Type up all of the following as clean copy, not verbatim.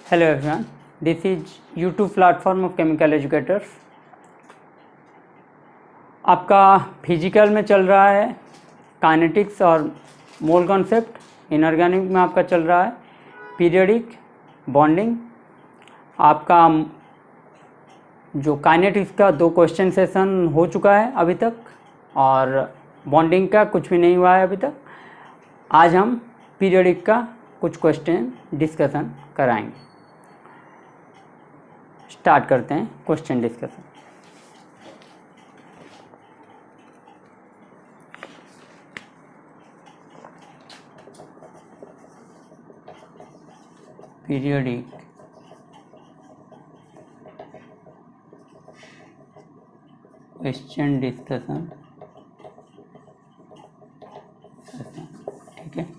Hello everyone, this is YouTube platform of Chemical Educators। आपका physical में चल रहा है काइनेटिक्स और मोल कॉन्सेप्ट, इनऑर्गेनिक में आपका चल रहा है पीरियडिक बॉन्डिंग। आपका जो काइनेटिक्स का 2 क्वेश्चन सेशन हो चुका है अभी तक और बॉन्डिंग का कुछ भी नहीं हुआ है अभी तक। आज हम पीरियडिक का कुछ क्वेश्चन डिस्कशन कराएंगे। स्टार्ट करते हैं question discussion. Periodic question discussion, ठीक है।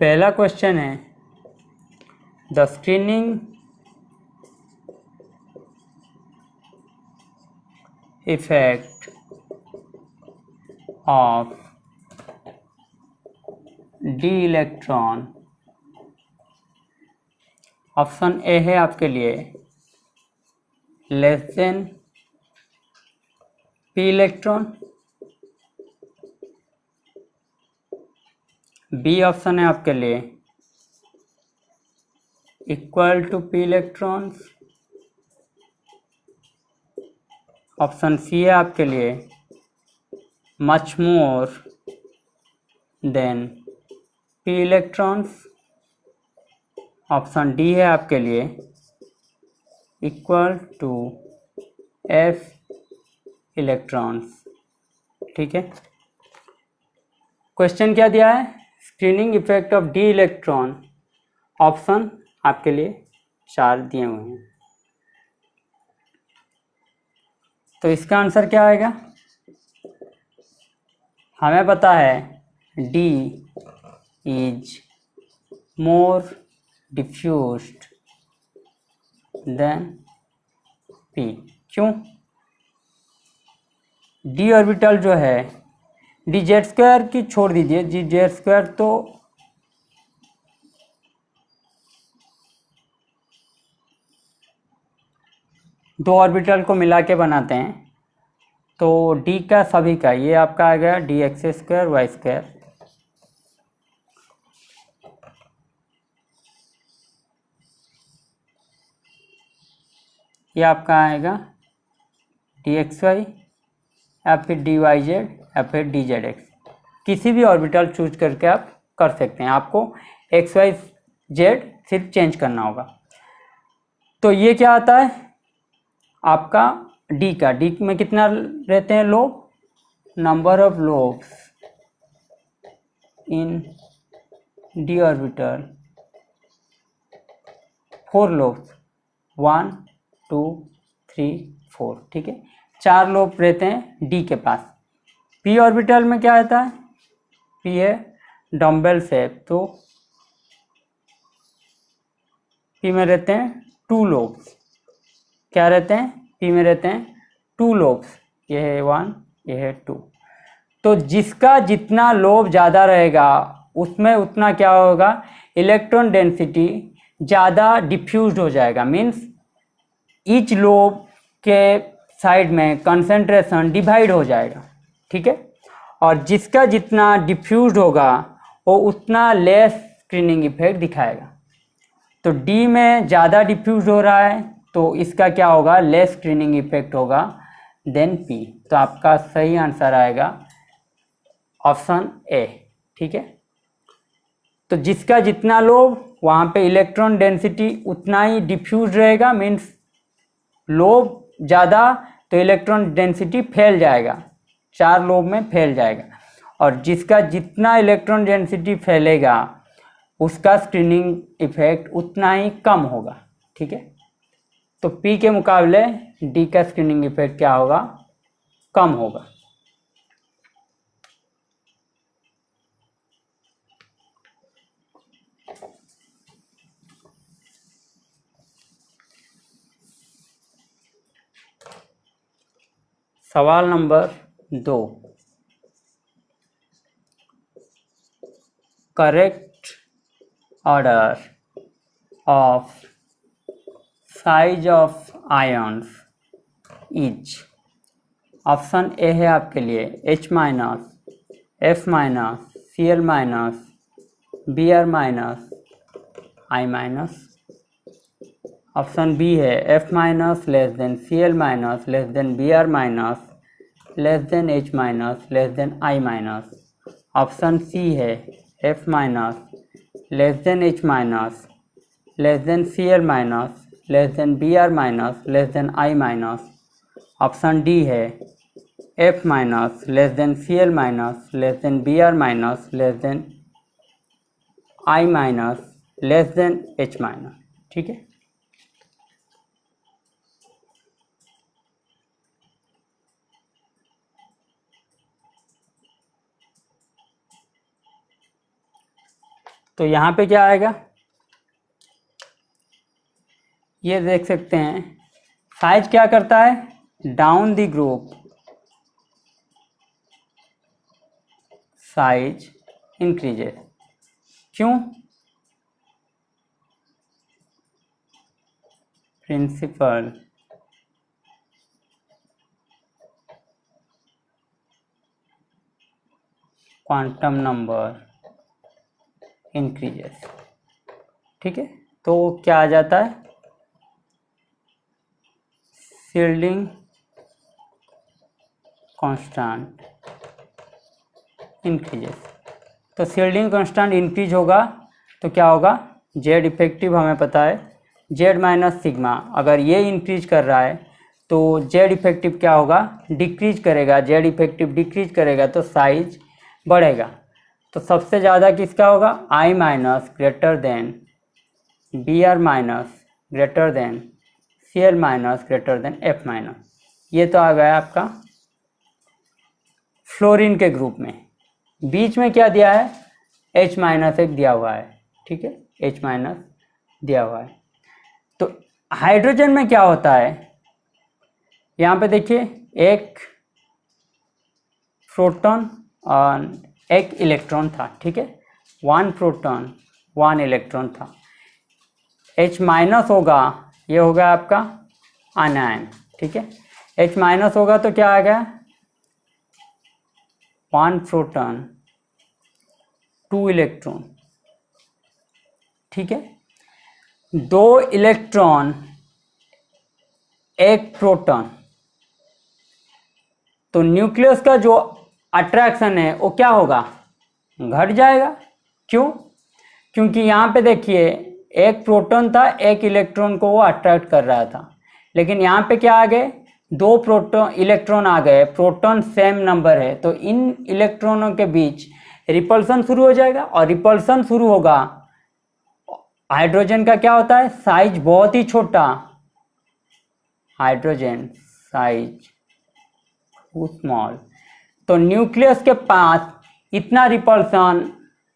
पहला क्वेश्चन है the screening effect of d electron. Option A है आपके लिए less than p electron, B option है आपके लिए equal to p electrons, option C है आपके लिए much more than p electrons, option D है आपके लिए इक्वल टू एफ इलेक्ट्रॉन्स। ठीक है, क्वेश्चन क्या दिया है? Screening effect of d electron. Option आपके लिए 4 दिए हुए हैं, तो इसका आंसर क्या आएगा? हमें पता है d is more diffused than p. क्यों? डी ऑर्बिटल जो है डी जेड स्क्वायर की छोड़ दीजिए, जी जेड स्क्वायर तो दो ऑर्बिटल को मिला के बनाते हैं, तो डी का सभी का ये आपका आ गया d x square y square, ये आपका आएगा डी एक्स वाई या फिर डी वाई जेड या फिर डी जेड एक्स। किसी भी ऑर्बिटल चूज करके आप कर सकते हैं, आपको एक्स वाई जेड सिर्फ चेंज करना होगा। तो ये क्या आता है आपका डी का, डी में कितना रहते हैं lobe? Number of lobes in D orbital 4 lobes, 1 2 3 4। ठीक है, 4 लोब रहते हैं डी के पास। पी ऑर्बिटल में क्या रहता है? पी है डम्बल शेप, तो पी में रहते हैं 2 लोब्स। क्या रहते हैं? पी में रहते हैं 2 लोब्स, ये है 1 ये है 2। तो जिसका जितना लोब ज़्यादा रहेगा उसमें उतना क्या होगा? इलेक्ट्रॉन डेंसिटी ज़्यादा डिफ्यूज्ड हो जाएगा। मीन्स ईच लोब के साइड में कंसंट्रेशन डिवाइड हो जाएगा। ठीक है, और जिसका जितना डिफ्यूज्ड होगा वो उतना लेस स्क्रीनिंग इफेक्ट दिखाएगा। तो डी में ज़्यादा डिफ्यूज हो रहा है तो इसका क्या होगा? लेस स्क्रीनिंग इफेक्ट होगा देन पी। तो आपका सही आंसर आएगा ऑप्शन ए। ठीक है, तो जिसका जितना लोब वहाँ पे इलेक्ट्रॉन डेंसिटी उतना ही डिफ्यूज रहेगा। मीन्स लोब ज़्यादा तो इलेक्ट्रॉन डेंसिटी फैल जाएगा, 4 लोब में फैल जाएगा, और जिसका जितना इलेक्ट्रॉन डेंसिटी फैलेगा उसका स्क्रीनिंग इफेक्ट उतना ही कम होगा। ठीक है, तो पी के मुकाबले डी का स्क्रीनिंग इफेक्ट क्या होगा? कम होगा। सवाल number 2, correct order of size of ions is, option A है आपके लिए H minus, F minus, Cl minus, Br minus, I minus. Option B है F minus less than Cl minus less than Br minus less than H minus less than I minus. Option C है F minus less than H minus less than Cl minus less than Br minus less than I minus. Option D है F minus less than Cl minus less than Br minus less than I minus less than H minus. ठीक है, तो यहाँ पे क्या आएगा, ये देख सकते हैं साइज क्या करता है, down the group size increases. क्यों, प्रिंसिपल क्वांटम नंबर इंक्रीजेस। ठीक है, तो क्या आ जाता है, शील्डिंग कांस्टेंट इंक्रीजेस। तो शील्डिंग कांस्टेंट इंक्रीज होगा तो क्या होगा, जेड इफेक्टिव हमें पता है जेड माइनस सिग्मा, अगर ये इंक्रीज कर रहा है तो जेड इफेक्टिव क्या होगा, डिक्रीज करेगा, जेड इफेक्टिव डिक्रीज करेगा तो साइज बढ़ेगा। तो सबसे ज़्यादा किसका होगा, I minus greater than B R minus greater than C L minus greater than F minus. ये तो आ गया आपका फ्लोरीन के ग्रुप में। बीच में क्या दिया है, H माइनस एक दिया हुआ है। ठीक है, H माइनस दिया हुआ है। तो हाइड्रोजन में क्या होता है, यहाँ पे देखिए एक प्रोटॉन और एक इलेक्ट्रॉन था। ठीक है, 1 प्रोटॉन 1 इलेक्ट्रॉन था। H माइनस होगा, ये होगा आपका अनायन। ठीक है, H माइनस होगा तो क्या आ गया, 1 प्रोटॉन 2 इलेक्ट्रॉन। ठीक है, 2 इलेक्ट्रॉन 1 प्रोटॉन, तो न्यूक्लियस का जो अट्रैक्शन है वो क्या होगा, घट जाएगा। क्यों, क्योंकि यहाँ पे देखिए एक प्रोटॉन था, एक इलेक्ट्रॉन को वो अट्रैक्ट कर रहा था, लेकिन यहाँ पे क्या आ गए, 2 प्रोटॉन इलेक्ट्रॉन आ गए, प्रोटॉन सेम नंबर है, तो इन इलेक्ट्रॉनों के बीच रिपल्सन शुरू हो जाएगा, और रिपल्सन शुरू होगा। हाइड्रोजन का क्या होता है, साइज बहुत ही छोटा, हाइड्रोजन साइज स्मॉल, तो न्यूक्लियस के पास इतना रिपल्सन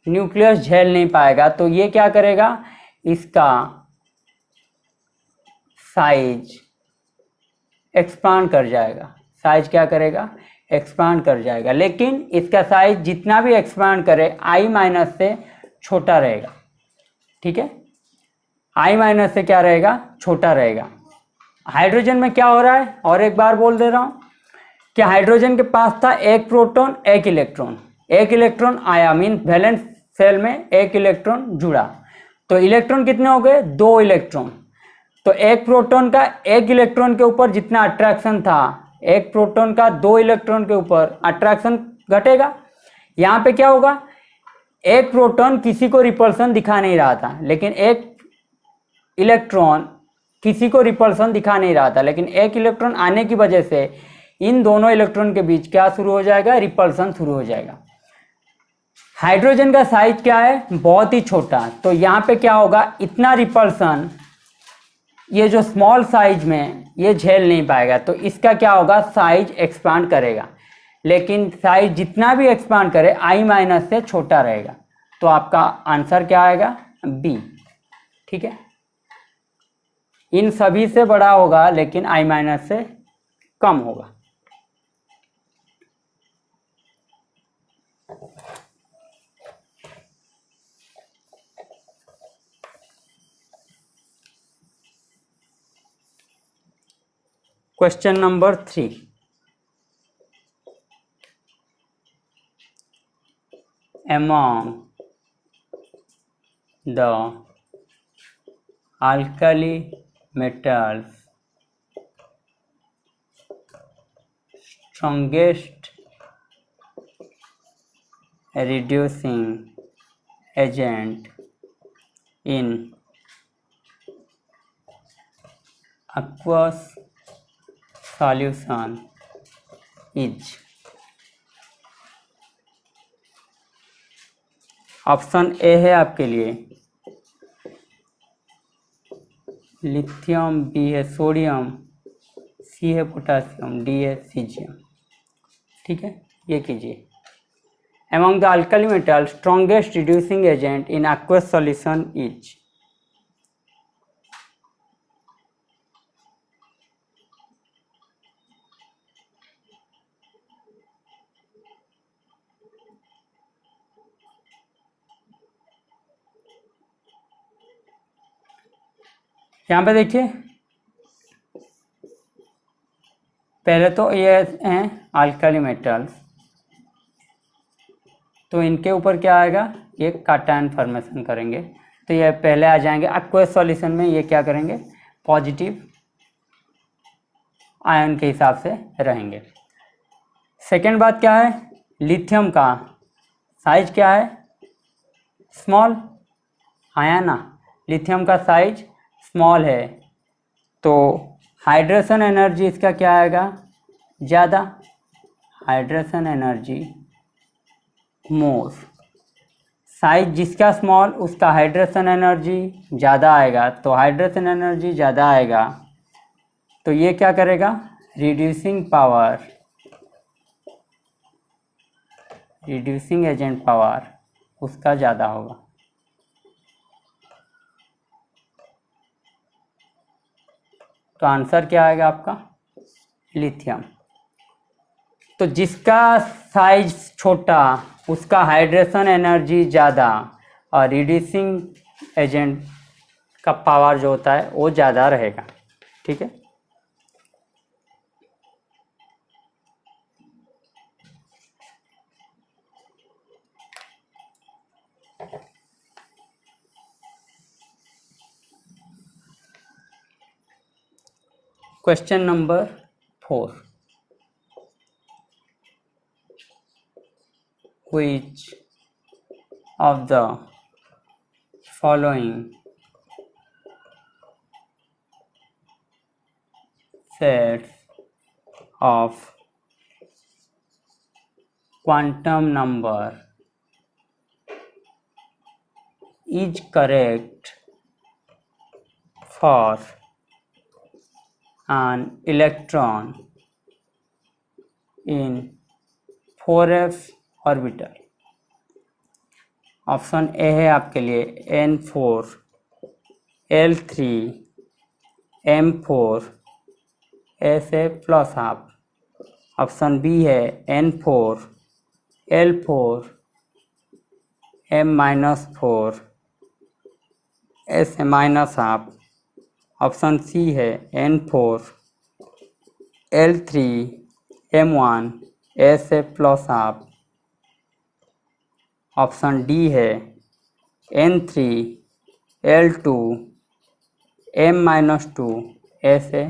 न्यूक्लियस झेल नहीं पाएगा, तो ये क्या करेगा, इसका साइज एक्सपांड कर जाएगा। साइज क्या करेगा, एक्सपांड कर जाएगा, लेकिन इसका साइज जितना भी एक्सपांड करे आई माइनस से छोटा रहेगा। ठीक है, आई माइनस से क्या रहेगा, छोटा रहेगा। हाइड्रोजन में क्या हो रहा है, और एक बार बोल दे रहा हूँ कि हाइड्रोजन के पास था 1 प्रोटॉन 1 इलेक्ट्रॉन, 1 इलेक्ट्रॉन आया, मीन वैलेंस सेल में 1 इलेक्ट्रॉन जुड़ा, तो इलेक्ट्रॉन कितने हो गए, 2 इलेक्ट्रॉन। तो 1 प्रोटॉन का 1 इलेक्ट्रॉन के ऊपर जितना अट्रैक्शन था, 1 प्रोटॉन का 2 इलेक्ट्रॉन के ऊपर अट्रैक्शन घटेगा। यहाँ पे क्या होगा, 1 प्रोटॉन किसी को रिपल्सन दिखा नहीं रहा था, लेकिन 1 इलेक्ट्रॉन किसी को रिपल्सन दिखा नहीं रहा था, लेकिन 1 इलेक्ट्रॉन आने की वजह से इन दोनों इलेक्ट्रॉन के बीच क्या शुरू हो जाएगा, रिपल्सन शुरू हो जाएगा। हाइड्रोजन का साइज क्या है, बहुत ही छोटा, तो यहाँ पे क्या होगा, इतना रिपल्सन ये जो स्मॉल साइज में ये झेल नहीं पाएगा, तो इसका क्या होगा, साइज एक्सपांड करेगा, लेकिन साइज जितना भी एक्सपांड करे आई माइनस से छोटा रहेगा। तो आपका आंसर क्या आएगा, बी। ठीक है, इन सभी से बड़ा होगा लेकिन आई माइनस से कम होगा। Question number 3, among the alkali metals, strongest reducing agent in aqueous solution is? Option A है आपके लिए लिथियम, बी है सोडियम, सी है पोटासियम, डी है सीजियम। ठीक है, ये कीजिए। Among the alkali metals, strongest reducing agent in aqueous solution is? यहाँ पे देखिए, पहले तो ये हैं अल्कली मेटल्स, तो इनके ऊपर क्या आएगा, ये काटायन फॉर्मेशन करेंगे, तो ये पहले आ जाएंगे एक्वस सॉल्यूशन में, ये क्या करेंगे, पॉजिटिव आयन के हिसाब से रहेंगे। सेकेंड बात क्या है, लिथियम का साइज क्या है, स्मॉल, आया ना, लिथियम का साइज स्मॉल है, तो हाइड्रेशन एनर्जी इसका क्या आएगा, ज़्यादा, हाइड्रेशन एनर्जी मोर, साइज जिसका स्मॉल उसका हाइड्रेशन एनर्जी ज़्यादा आएगा, तो हाइड्रेशन एनर्जी ज़्यादा आएगा तो ये क्या करेगा, reducing power, reducing agent power उसका ज़्यादा होगा। तो आंसर क्या आएगा आपका, लिथियम। तो जिसका साइज छोटा उसका हाइड्रेशन एनर्जी ज़्यादा और रिड्यूसिंग एजेंट का पावर जो होता है वो ज़्यादा रहेगा। ठीक है, question number 4, which of the following sets of quantum number is correct for an electron in 4f orbital. Option A है आपके लिए N4, L3, M4, SA plus half. Option B है N4, L4, M-4, SA minus half. Option C है N4, L3, M1, SA plus half. Option D है N3, L2, M-2, SA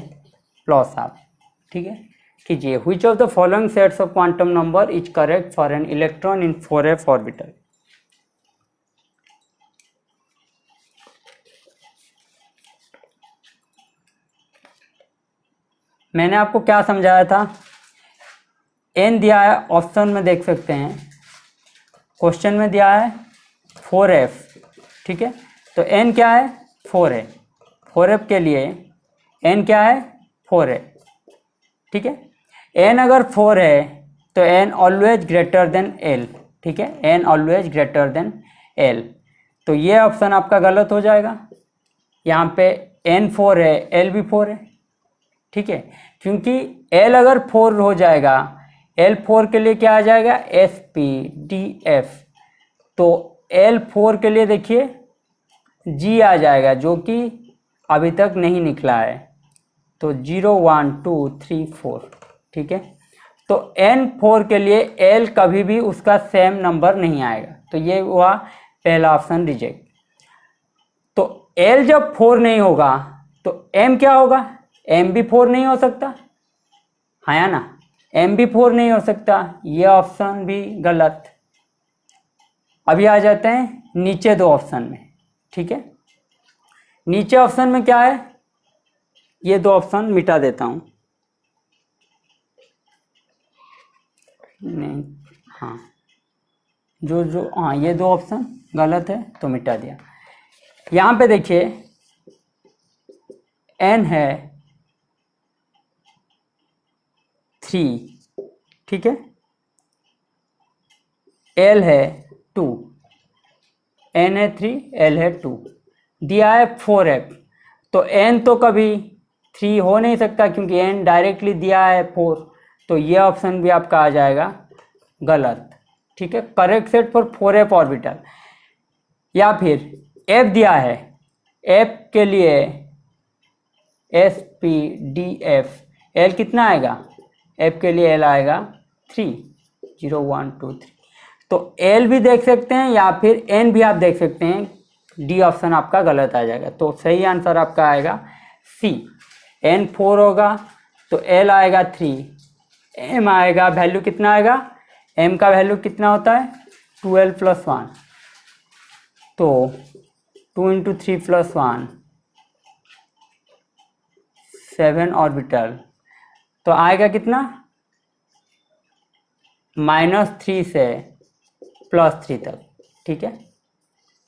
plus half. ठीक है, कीजिए, which of the following sets of quantum number is correct for an electron in 4f orbital? मैंने आपको क्या समझाया था, n दिया है, ऑप्शन में देख सकते हैं, क्वेश्चन में दिया है 4f। ठीक है, तो n क्या है, 4 है, 4f के लिए n क्या है, 4 है। ठीक है, n अगर 4 है तो n always greater than l। ठीक है, n always greater than l, तो ये ऑप्शन आपका गलत हो जाएगा। यहाँ पे n 4 है, l भी 4 है। ठीक है, क्योंकि l अगर 4 हो जाएगा, L4 के लिए क्या आ जाएगा, SpDF, तो L4 के लिए देखिए G आ जाएगा, जो कि अभी तक नहीं निकला है। तो 0 1 2 3 4, ठीक है। तो n4 के लिए l कभी भी उसका सेम नंबर नहीं आएगा, तो ये हुआ पहला ऑप्शन रिजेक्ट। तो l जब 4 नहीं होगा तो m क्या होगा, m भी 4 नहीं हो सकता, हाँ या ना, m भी 4 नहीं हो सकता, ये ऑप्शन भी गलत। अभी आ जाते हैं नीचे दो ऑप्शन में, ठीक है। नीचे ऑप्शन में क्या है, ये दो ऑप्शन मिटा देता हूं, नहीं, हाँ हाँ ये दो ऑप्शन गलत है तो मिटा दिया। यहाँ पे देखिए n है 3, ठीक है, l है 2, n है 3, l है 2, दिया है 4f, तो n तो कभी 3 हो नहीं सकता क्योंकि n डायरेक्टली दिया है 4, तो ये ऑप्शन भी आपका आ जाएगा गलत, ठीक है। Correct set for 4f orbital. या फिर f दिया है, f के लिए s p d f, l कितना आएगा, f के लिए l आएगा 3, 0 1 2 3, तो l भी देख सकते हैं या फिर n भी आप देख सकते हैं, डी ऑप्शन आपका गलत आ जाएगा। तो सही आंसर आपका आएगा सी, n 4 होगा तो l आएगा 3, m आएगा, वैल्यू कितना आएगा, m का वैल्यू कितना होता है 12 + 1, तो 2 × 3 + 1 7 ऑर्बिटल, तो आएगा कितना -3 से +3 तक, ठीक है।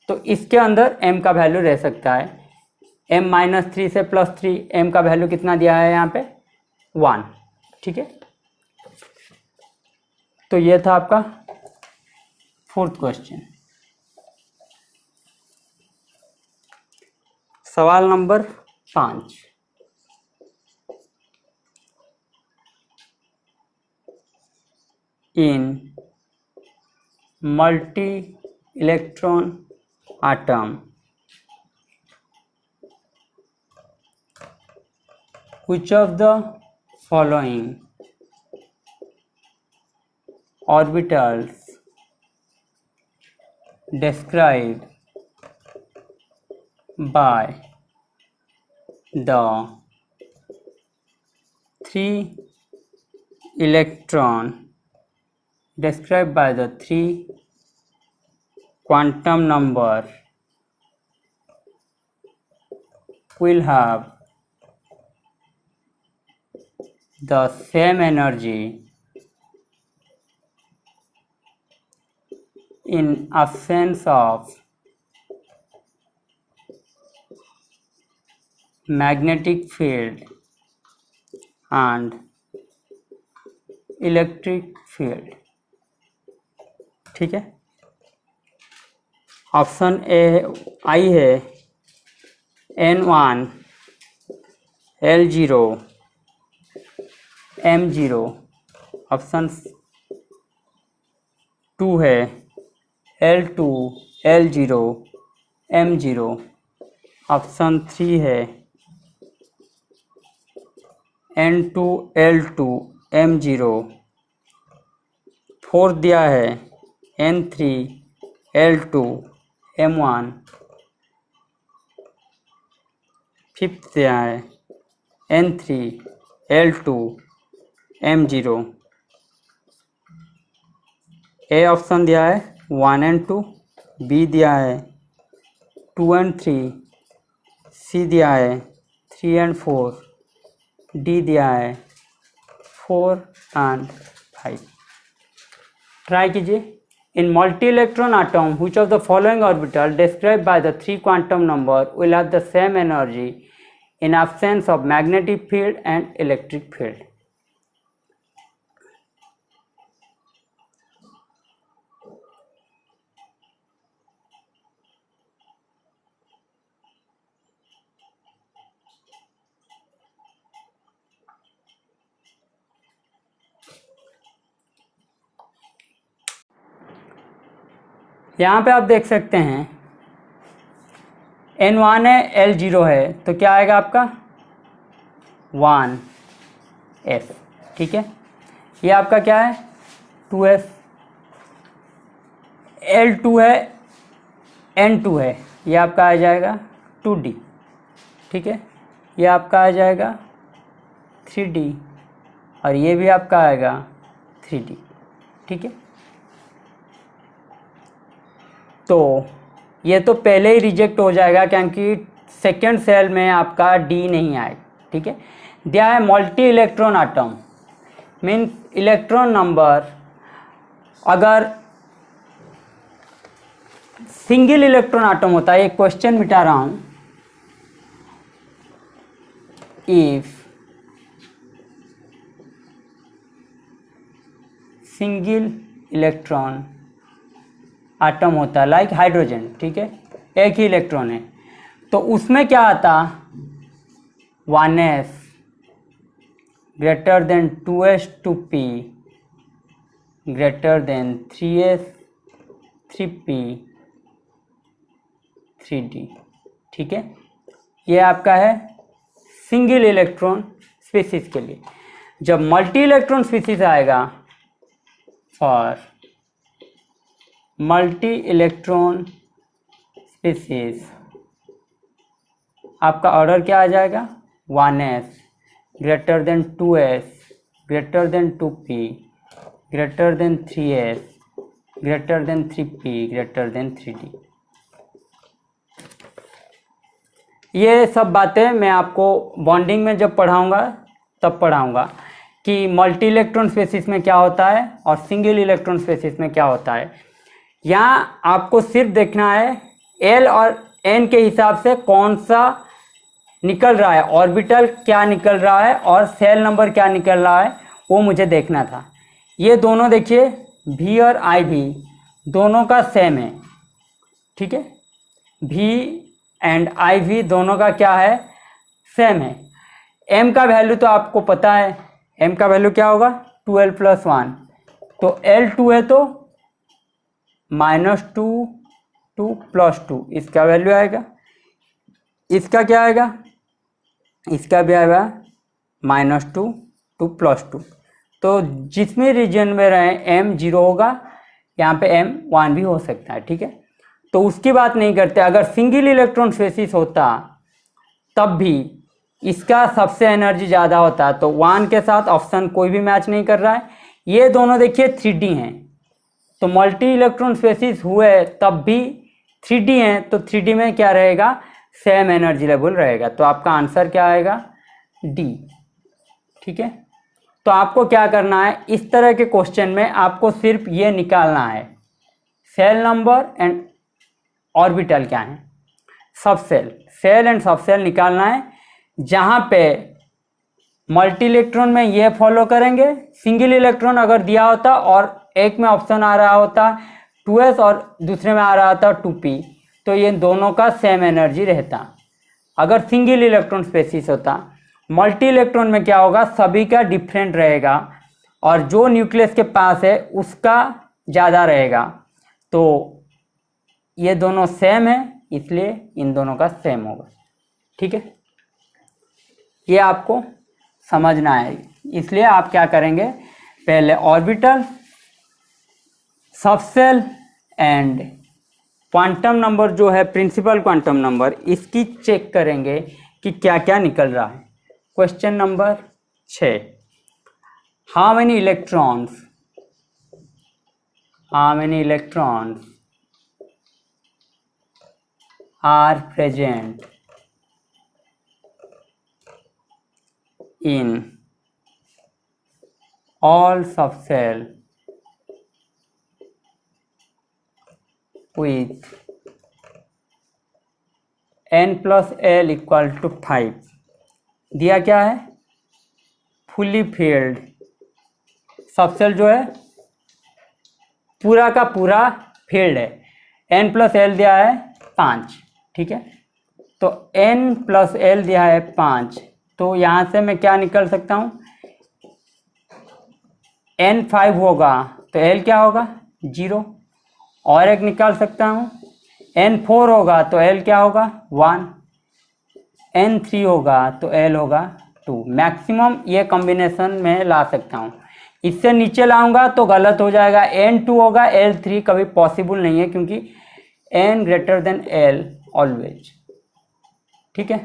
तो इसके अंदर m का वैल्यू रह सकता है, m -3 से +3, m का वैल्यू कितना दिया है यहाँ पे 1, ठीक है। तो ये था आपका 4th क्वेश्चन। सवाल number 5, in multi electron atom which of the following orbitals described by the 3 electron described by the 3 quantum number will have the same energy in absence of magnetic field and electric field, ठीक है। Option A आई है N1 L0 M0, option 2 है L2 L0 M0, option 3 है N2 L2 M0, 4 दिया है N3 L2 M1, 5th दिया है N3 L2 M0। A option दिया है 1 and 2, बी दिया है 2 and 3, सी दिया है 3 and 4, डी दिया है 4 and 5। ट्राई कीजिए। In multi electron atom which of the following orbital described by the 3 quantum number will have the same energy in absence of magnetic field and electric field? यहाँ पे आप देख सकते हैं N1 है L0 है, तो क्या आएगा आपका 1s, ठीक है। ये आपका क्या है 2s, L2 है, N2 है, ये आपका आ जाएगा 2d, ठीक है। ये आपका आ जाएगा 3d और ये भी आपका आएगा 3d, ठीक है। तो ये तो पहले ही रिजेक्ट हो जाएगा क्योंकि सेकेंड सेल में आपका डी नहीं आएगा, ठीक है। दिया है multi electron atom, means electron number, अगर सिंगल इलेक्ट्रॉन आटम होता है, एक क्वेश्चन मिटा रहा हूं, इफ सिंगल इलेक्ट्रॉन आटम होता है लाइक हाइड्रोजन, ठीक है, एक ही इलेक्ट्रॉन है, तो उसमें क्या आता 1s greater than 2s 2p greater than 3s 3p 3d, ठीक है। ये आपका है सिंगल इलेक्ट्रॉन स्पीसीज के लिए। जब मल्टी इलेक्ट्रॉन स्पीसीज आएगा, फॉर मल्टी इलेक्ट्रॉन स्पीसीज, आपका ऑर्डर क्या आ जाएगा 1s greater than 2s greater than 2p greater than 3s greater than 3p greater than 3d। ये सब बातें मैं आपको बॉन्डिंग में जब पढ़ाऊंगा तब पढ़ाऊंगा कि मल्टी इलेक्ट्रॉन स्पीसीज में क्या होता है और सिंगल इलेक्ट्रॉन स्पीसीज में क्या होता है। यहाँ आपको सिर्फ देखना है L और N के हिसाब से कौन सा निकल रहा है, ऑर्बिटल क्या निकल रहा है और सेल नंबर क्या निकल रहा है, वो मुझे देखना था। ये दोनों देखिए V और IV दोनों का सेम है, ठीक है। V एंड IV दोनों का क्या है सेम है। M का वैल्यू तो आपको पता है, M का वैल्यू क्या होगा 2L + 1, तो L2 है तो -2 2 + 2 इसका वैल्यू आएगा। इसका क्या आएगा, इसका भी आएगा -2 2 + 2। तो जिसमें रीजन में रहे M 0 होगा, यहाँ पे M 1 भी हो सकता है, ठीक है। तो उसकी बात नहीं करते। अगर सिंगल इलेक्ट्रॉन स्पीसीज होता तब भी इसका सबसे एनर्जी ज़्यादा होता, तो 1 के साथ ऑप्शन कोई भी मैच नहीं कर रहा है। ये दोनों देखिए 3D हैं, तो मल्टी इलेक्ट्रॉन स्पीसीज हुए तब भी 3D हैं, तो 3D में क्या रहेगा सेम एनर्जी लेवल रहेगा। तो आपका आंसर क्या आएगा D, ठीक है। तो आपको क्या करना है, इस तरह के क्वेश्चन में आपको सिर्फ ये निकालना है सेल नंबर एंड ऑर्बिटल क्या है, सब सेल एंड सब सेल निकालना है। जहाँ पे मल्टी इलेक्ट्रॉन में ये फॉलो करेंगे, सिंगल इलेक्ट्रॉन अगर दिया होता और एक में ऑप्शन आ रहा होता 2s और दूसरे में आ रहा था 2p, तो ये दोनों का सेम एनर्जी रहता। अगर सिंगल इलेक्ट्रॉन स्पीसीज होता, मल्टी इलेक्ट्रॉन में क्या होगा सभी का डिफरेंट रहेगा और जो न्यूक्लियस के पास है उसका ज़्यादा रहेगा। तो ये दोनों सेम है, इसलिए इन दोनों का सेम होगा, ठीक है। ये आपको समझना है, इसलिए आप क्या करेंगे, पहले orbital, subshell and quantum number जो है प्रिंसिपल क्वांटम नंबर, इसकी चेक करेंगे कि क्या क्या निकल रहा है। Question number 6, how many electrons are present in all subcell with n + L = 5। दिया क्या है फुली फिल्ड सबसेल जो है पूरा का पूरा फील्ड है, n + L दिया है 5, ठीक है। तो n + L दिया है 5, तो यहाँ से मैं क्या निकल सकता हूँ, n 5 होगा तो L क्या होगा 0, और एक निकाल सकता हूँ n 4 होगा तो L क्या होगा 1, n 3 होगा तो L होगा 2, मैक्सिमम ये कॉम्बिनेशन में ला सकता हूँ। इससे नीचे लाऊंगा तो गलत हो जाएगा, N2 होगा, L3 कभी पॉसिबल नहीं है क्योंकि N greater than L always. ठीक है,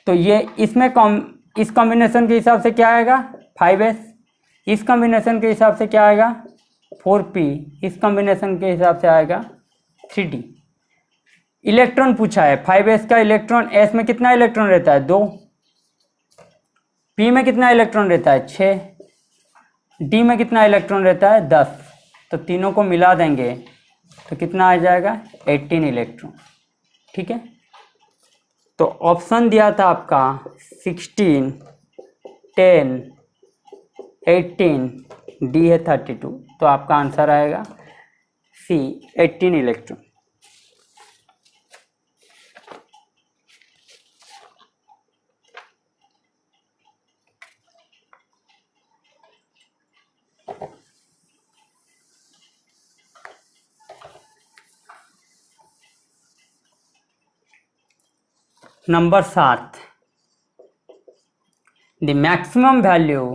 तो ये इसमें इस कॉम्बिनेशन के हिसाब से क्या आएगा 5s, इस कॉम्बिनेशन के हिसाब से क्या आएगा 4p, इस कॉम्बिनेशन के हिसाब से आएगा 3d। इलेक्ट्रॉन पूछा है 5s का इलेक्ट्रॉन, s में कितना इलेक्ट्रॉन रहता है 2, p में कितना इलेक्ट्रॉन रहता है 6, d में कितना इलेक्ट्रॉन रहता है 10। तो तीनों को मिला देंगे तो कितना आ जाएगा 18 इलेक्ट्रॉन। ठीक है, तो ऑप्शन दिया था आपका 16, 10, 18, डी है 32, तो आपका आंसर आएगा सी 18 electron. Number 7, the maximum value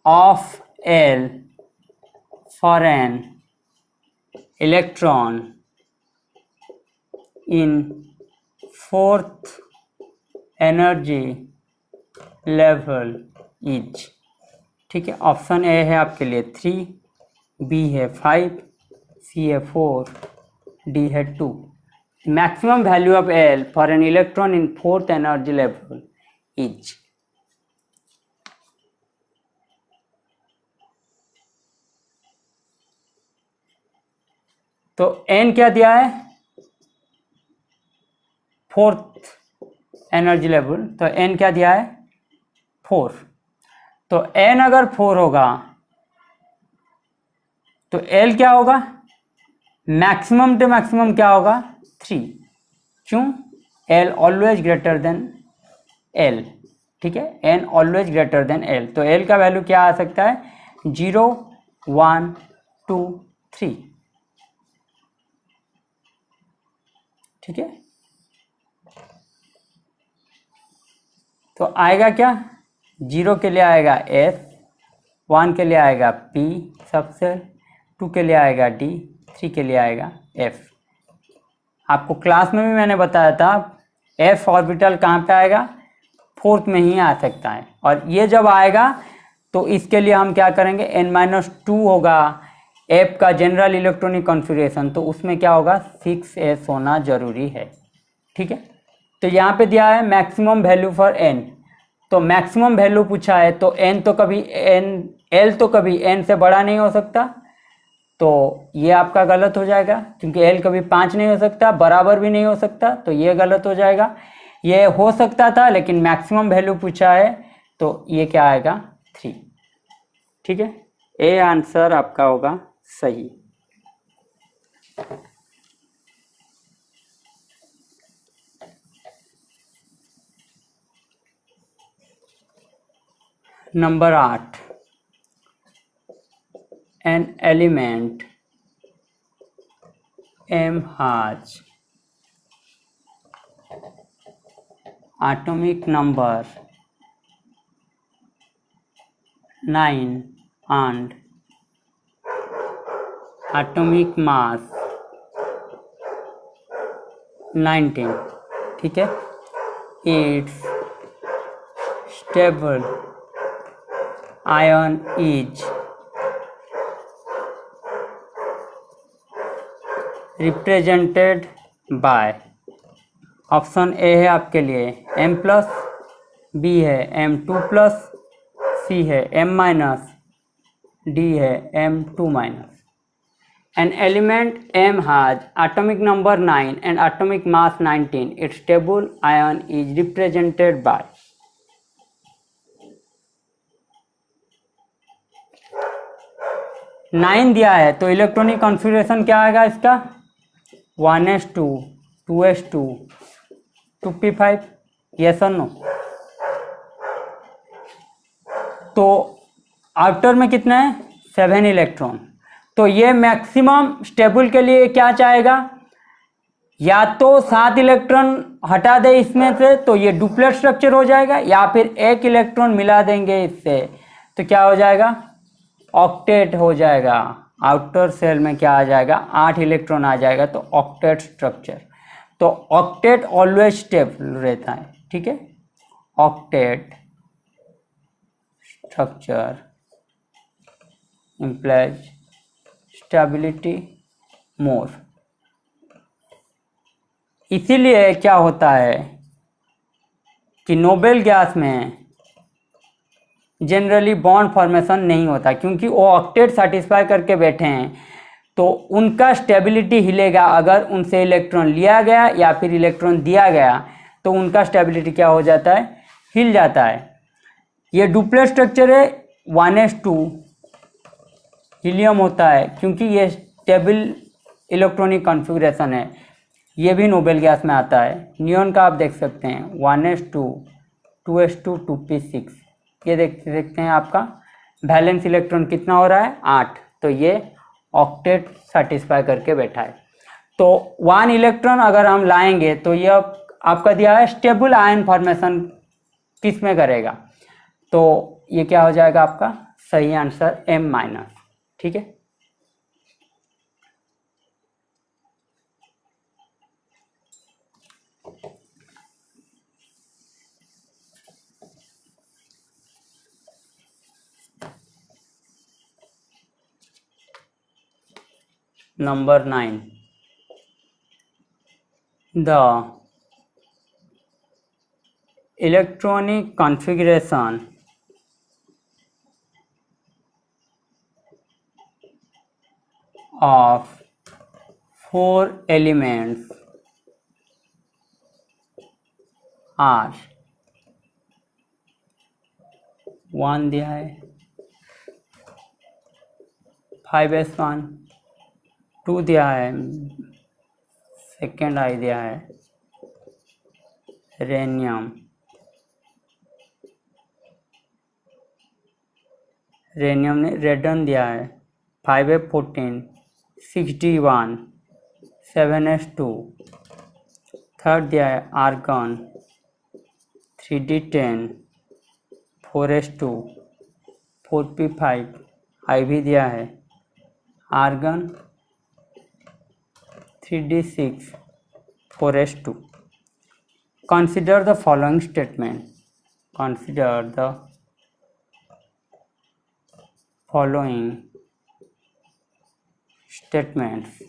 of L for an electron in 4th energy level is. ठीक है, ऑप्शन ए है आपके लिए 3, बी है 5, सी है 4, डी है 2। Maximum value of L for an electron in 4th energy level is. तो n क्या दिया है 4th एनर्जी लेवल, तो n क्या दिया है 4। तो n अगर 4 होगा तो L क्या होगा, मैक्सिमम टू मैक्सिमम क्या होगा 3। क्यों, L always greater than L। ठीक है, N always greater than L, तो L का वैल्यू क्या आ सकता है 0, 1, 2, 3। ठीक है, तो आएगा क्या, 0 के लिए आएगा S, 1 के लिए आएगा P सबसे, 2 के लिए आएगा D, 3 के लिए आएगा F। आपको क्लास में भी मैंने बताया था F ऑर्बिटल कहाँ पे आएगा 4th में ही आ सकता है, और ये जब आएगा तो इसके लिए हम क्या करेंगे n-2 होगा F का जनरल इलेक्ट्रॉनिक कॉन्फ़िगरेशन, तो उसमें क्या होगा 6s होना जरूरी है। ठीक है, तो यहाँ पे दिया है मैक्सिमम वैल्यू फॉर n, तो मैक्सिमम वैल्यू पूछा है तो n तो कभी L तो कभी n से बड़ा नहीं हो सकता, तो ये आपका गलत हो जाएगा क्योंकि L कभी 5 नहीं हो सकता, बराबर भी नहीं हो सकता, तो ये गलत हो जाएगा। ये हो सकता था लेकिन मैक्सिमम वैल्यू पूछा है तो ये क्या आएगा 3। ठीक है, ए आंसर आपका होगा सही। Number 8, an element M has atomic number 9 and atomic mass 19। ठीक है, its stable ion is represented by, option A है आपके लिए M+, बी है M2+, सी है M-, डी है M2-। An element M has atomic number 9 and atomic mass 19. Its stable ion is represented by। Nine दिया है तो इलेक्ट्रॉनिक कॉन्फ़िगरेशन क्या आएगा इसका 1s2, 2s2, 2p5, यस और नो। तो आउटर में कितना है 7 इलेक्ट्रॉन, तो ये मैक्सिमम स्टेबल के लिए क्या चाहेगा, या तो 7 इलेक्ट्रॉन हटा दे इसमें से तो ये डुप्लेट स्ट्रक्चर हो जाएगा, या फिर 1 इलेक्ट्रॉन मिला देंगे इससे तो क्या हो जाएगा, ऑक्टेट हो जाएगा। आउटर सेल में क्या आ जाएगा, 8 इलेक्ट्रॉन आ जाएगा तो ऑक्टेट स्ट्रक्चर। तो ऑक्टेट ऑलवेज स्टेबल रहता है, ठीक है। ऑक्टेट स्ट्रक्चर implies स्टेबिलिटी मोर। इसीलिए क्या होता है कि नोबेल गैस में जनरली बॉन्ड फॉर्मेशन नहीं होता, क्योंकि वो ऑक्टेट सेटिस्फाई करके बैठे हैं, तो उनका स्टेबिलिटी हिलेगा अगर उनसे इलेक्ट्रॉन लिया गया या फिर इलेक्ट्रॉन दिया गया, तो उनका स्टेबिलिटी क्या हो जाता है, हिल जाता है। ये डुप्लेट स्ट्रक्चर है 1s2 हीलियम होता है, क्योंकि ये स्टेबल इलेक्ट्रॉनिक कॉन्फ़िगरेशन है। ये भी नोबेल गैस में आता है। नियॉन का आप देख सकते हैं 1s2 2s2 2p6, ये देख सकते हैं आपका बैलेंस इलेक्ट्रॉन कितना हो रहा है, 8, तो ये ऑक्टेट सेटिस्फाई करके बैठा है। तो 1 इलेक्ट्रॉन अगर हम लाएंगे तो ये आपका दिया है स्टेबल आयन फॉर्मेशन किस में करेगा, तो ये क्या हो जाएगा आपका सही आंसर M-, ठीक है। Number 9, the electronic configuration of 4 elements are 1 दिया है, 5s1 2 दिया है, सेकेंड आई दिया है, रेनियम ने रेडन दिया है, 5f14 6d1 7s2, थर्ड दिया है आर्गन 3d10 4s2 4p5, आई भी दिया है argon 3d6 4s2। Consider the following statement. Consider the following statements.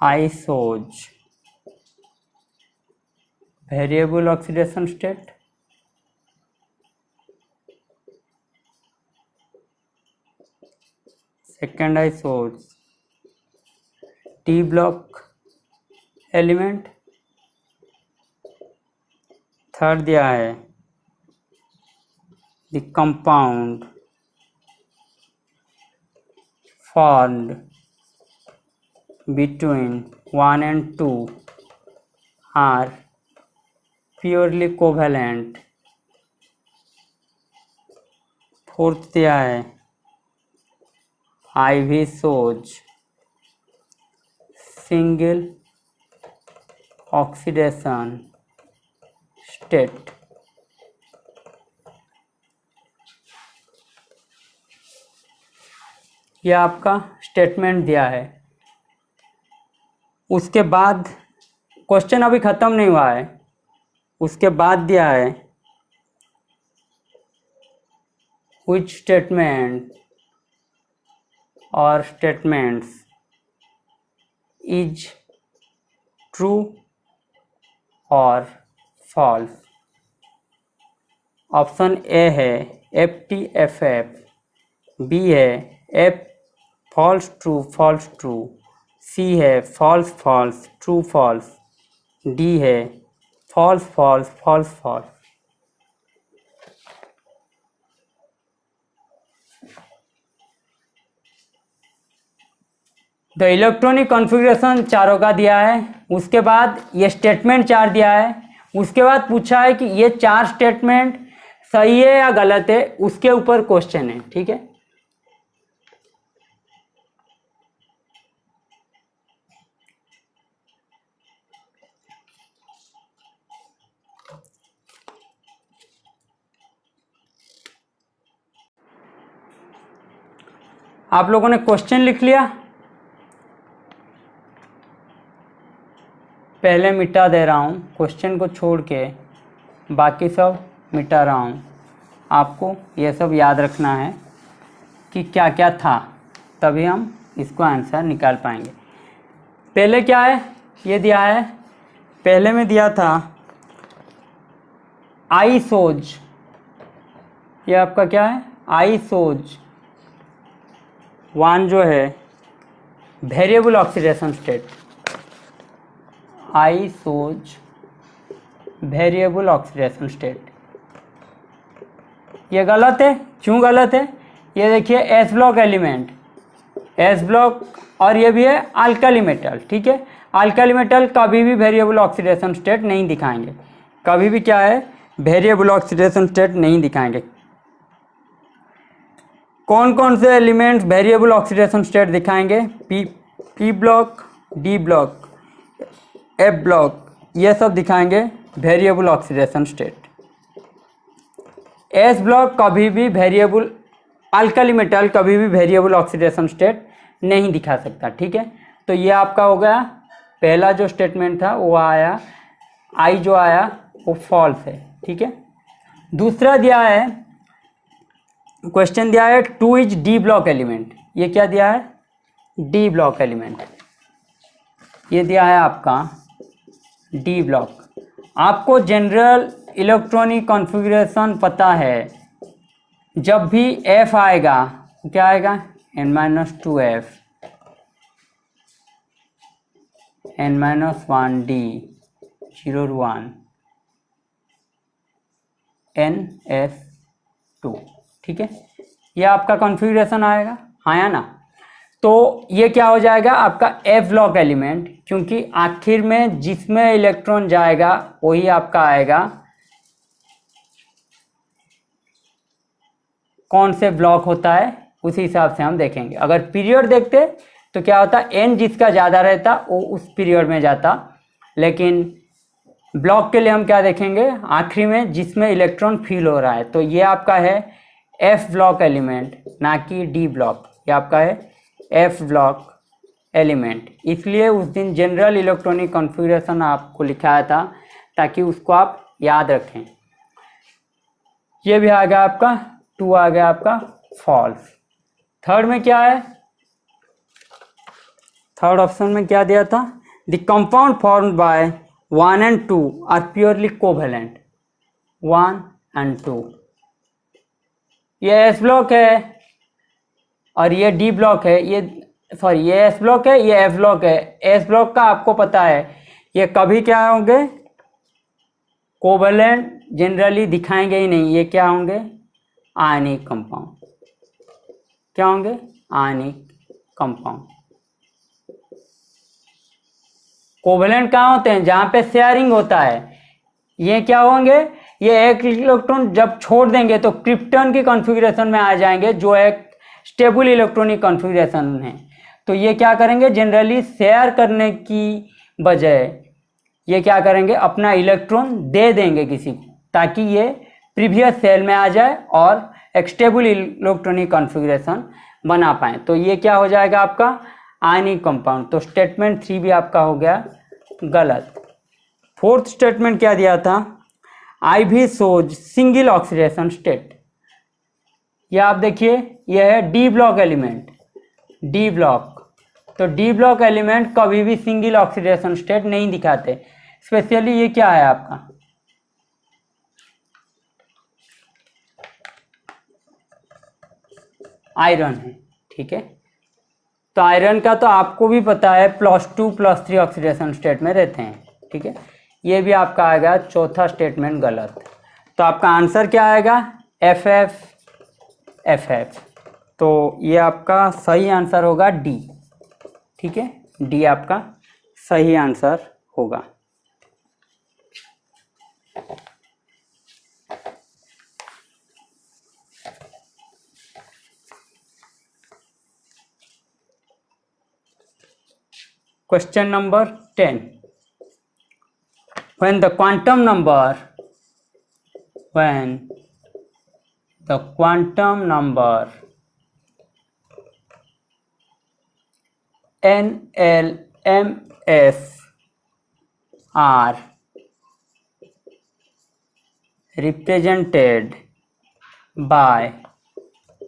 I shows variable oxidation state, second I shows T block element, third दिया है the compound formed between 1 and 2 are purely covalent, fourth दिया है IV shows single oxidation state। यह आपका statement दिया है। उसके बाद क्वेश्चन अभी ख़त्म नहीं हुआ है, उसके बाद दिया है which statement or statements is true or false। Option A है FTFF, बी है F फॉल्स ट्रू, सी है फॉल्स ट्रू फॉल्स, डी है false false. The electronic configuration चारों का दिया है। उसके बाद ये स्टेटमेंट 4 दिया है, उसके बाद पूछा है कि ये 4 स्टेटमेंट सही है या गलत है, उसके ऊपर क्वेश्चन है। ठीक है, आप लोगों ने क्वेश्चन लिख लिया? पहले मिटा दे रहा हूँ, क्वेश्चन को छोड़ के बाकी सब मिटा रहा हूँ। आपको ये सब याद रखना है कि क्या क्या था, तभी हम इसको आंसर निकाल पाएंगे। पहले क्या है, ये दिया है, पहले में दिया था आइसोज। ये आपका क्या है, आइसोज 1 जो है वेरिएबल ऑक्सीडेशन स्टेट, आइसोज वेरिएबल ऑक्सीडेशन स्टेट। ये गलत है। क्यों गलत है? ये देखिए S block element, S block, और ये भी है अल्कली मेटल। ठीक है, अल्कली मेटल कभी भी वेरिएबल ऑक्सीडेशन स्टेट नहीं दिखाएंगे, कभी भी क्या है, वेरिएबल ऑक्सीडेशन स्टेट नहीं दिखाएंगे। कौन कौन से एलिमेंट्स वेरिएबल ऑक्सीडेशन स्टेट दिखाएंगे? P block, D block, F block, ये सब दिखाएंगे variable oxidation state. S block कभी भी वेरिएबल, अल्कली मेटल कभी भी वेरिएबल ऑक्सीडेशन स्टेट नहीं दिखा सकता। ठीक है, तो ये आपका हो गया पहला जो स्टेटमेंट था वो आया, आई जो आया वो फॉल्स है। ठीक है, दूसरा दिया है, क्वेश्चन दिया है 2 इज डी ब्लॉक एलिमेंट। ये क्या दिया है, डी ब्लॉक एलिमेंट, ये दिया है आपका डी ब्लॉक। आपको जनरल इलेक्ट्रॉनिक कॉन्फ़िगरेशन पता है, जब भी F आएगा क्या आएगा, n-2F, n-1D 0-1 NS2। ठीक है, ये आपका कॉन्फ़िगरेशन आएगा, आया ना? तो ये क्या हो जाएगा आपका F ब्लॉक एलिमेंट, क्योंकि आखिर में जिसमें इलेक्ट्रॉन जाएगा वही आपका आएगा कौन से ब्लॉक होता है, उसी हिसाब से हम देखेंगे। अगर पीरियड देखते तो क्या होता, n जिसका ज़्यादा रहता वो उस पीरियड में जाता, लेकिन ब्लॉक के लिए हम क्या देखेंगे, आखिरी में जिसमें इलेक्ट्रॉन फील हो रहा है। तो ये आपका है F ब्लॉक एलिमेंट, ना कि D ब्लॉक। ये आपका है F ब्लॉक एलिमेंट, इसलिए उस दिन जनरल इलेक्ट्रॉनिक कॉन्फ़िगरेशन आपको लिखाया था ताकि उसको आप याद रखें। ये भी आ गया आपका 2, आ गया आपका फॉल्स। थर्ड में क्या है, थर्ड ऑप्शन में क्या दिया था, the compound formed by 1 and 2 are purely covalent, 1 and 2। ये एस ब्लॉक है और ये डी ब्लॉक है, ये सॉरी ये एस ब्लॉक है, ये एफ ब्लॉक है। एस ब्लॉक का आपको पता है ये कभी क्या होंगे, कोवेलेंट जनरली दिखाएंगे ही नहीं, ये क्या होंगे, आयनिक कंपाउंड। क्या होंगे, आयनिक कंपाउंड। कोवेलेंट कहाँ होते हैं, जहाँ पे शेयरिंग होता है। ये क्या होंगे, ये एक इलेक्ट्रॉन जब छोड़ देंगे तो क्रिप्टन की कॉन्फ़िगरेशन में आ जाएंगे, जो एक स्टेबल इलेक्ट्रॉनिक कॉन्फ़िगरेशन है। तो ये क्या करेंगे, जनरली शेयर करने की बजाय ये क्या करेंगे, अपना इलेक्ट्रॉन दे देंगे किसी को, ताकि ये प्रीवियस सेल में आ जाए और एक स्टेबल इलेक्ट्रॉनिक कॉन्फ़िगरेशन बना पाए। तो ये क्या हो जाएगा आपका आयनिक कंपाउंड। तो स्टेटमेंट 3 भी आपका हो गया गलत। फोर्थ स्टेटमेंट क्या दिया था, IV shows single oxidation state. ये आप देखिए, ये है D block element, D block. तो डी ब्लॉक एलिमेंट कभी भी सिंगल ऑक्सीडेशन स्टेट नहीं दिखाते। स्पेशली ये क्या है आपका, आयरन है। ठीक है, तो आयरन का तो आपको भी पता है +2 +3 ऑक्सीडेशन स्टेट में रहते हैं। ठीक है, ये भी आपका आएगा चौथा स्टेटमेंट गलत। तो आपका आंसर क्या आएगा, FF। तो ये आपका सही आंसर होगा डी। ठीक है, डी आपका सही आंसर होगा। Question number 10. When the quantum number NLMS are represented by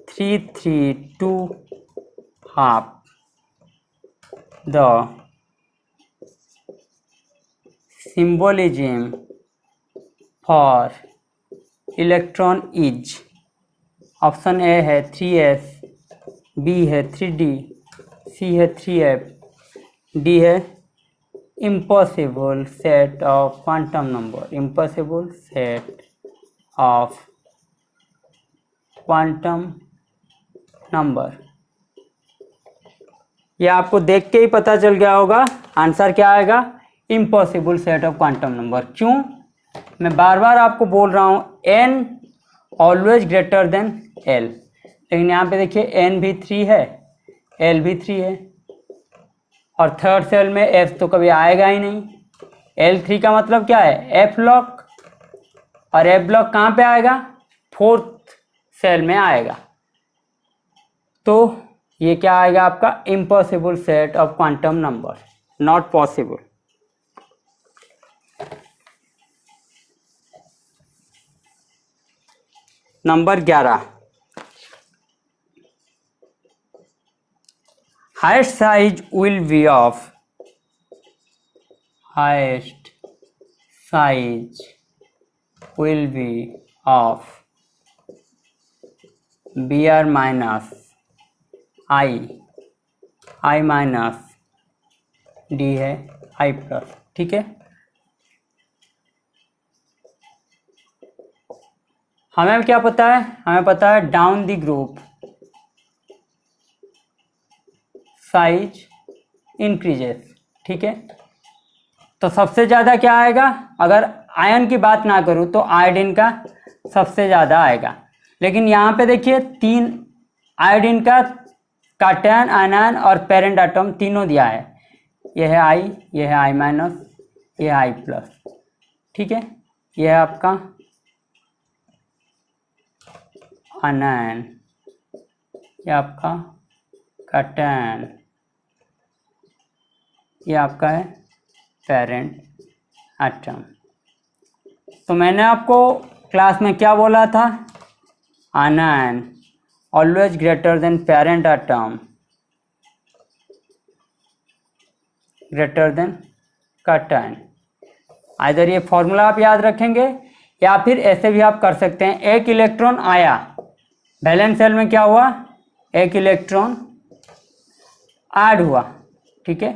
332 half, the symbolism for electron is, option A है 3s, बी है 3d, सी है 3f, डी है impossible set of quantum number, impossible set of quantum number. ये आपको देख के ही पता चल गया होगा आंसर क्या आएगा, impossible set of quantum number. क्यों, मैं बार बार आपको बोल रहा हूँ n always greater than l, लेकिन यहाँ पे देखिए n भी 3 है, l भी 3 है, और थर्ड सेल में f तो कभी आएगा ही नहीं। L3 का मतलब क्या है, f ब्लॉक, और f ब्लॉक कहाँ पे आएगा, फोर्थ सेल में आएगा। तो ये क्या आएगा आपका, impossible set of quantum number, not possible. Number 11, highest size will be of, highest size will be of Br minus I minus D है I प्लस, ठीक है। हमें क्या पता है, हमें पता है down the group size increases, ठीक है। तो सबसे ज़्यादा क्या आएगा, अगर आयन की बात ना करूँ तो आयोडीन का सबसे ज़्यादा आएगा, लेकिन यहाँ पे देखिए 3 आयोडीन का कैटायन, आयन और पेरेंट एटम तीनों दिया है, यह है I, यह है I माइनस, यह है I प्लस, ठीक है। यह है आपका आयन, यह आपका कैटायन, यह आपका है पेरेंट एटम। तो मैंने आपको क्लास में क्या बोला था, ion always greater than parent atom, greater than cation. Either ये फॉर्मूला आप याद रखेंगे या फिर ऐसे भी आप कर सकते हैं, एक इलेक्ट्रॉन आया वैलेंस सेल में, क्या हुआ, एक इलेक्ट्रॉन ऐड हुआ, ठीक है।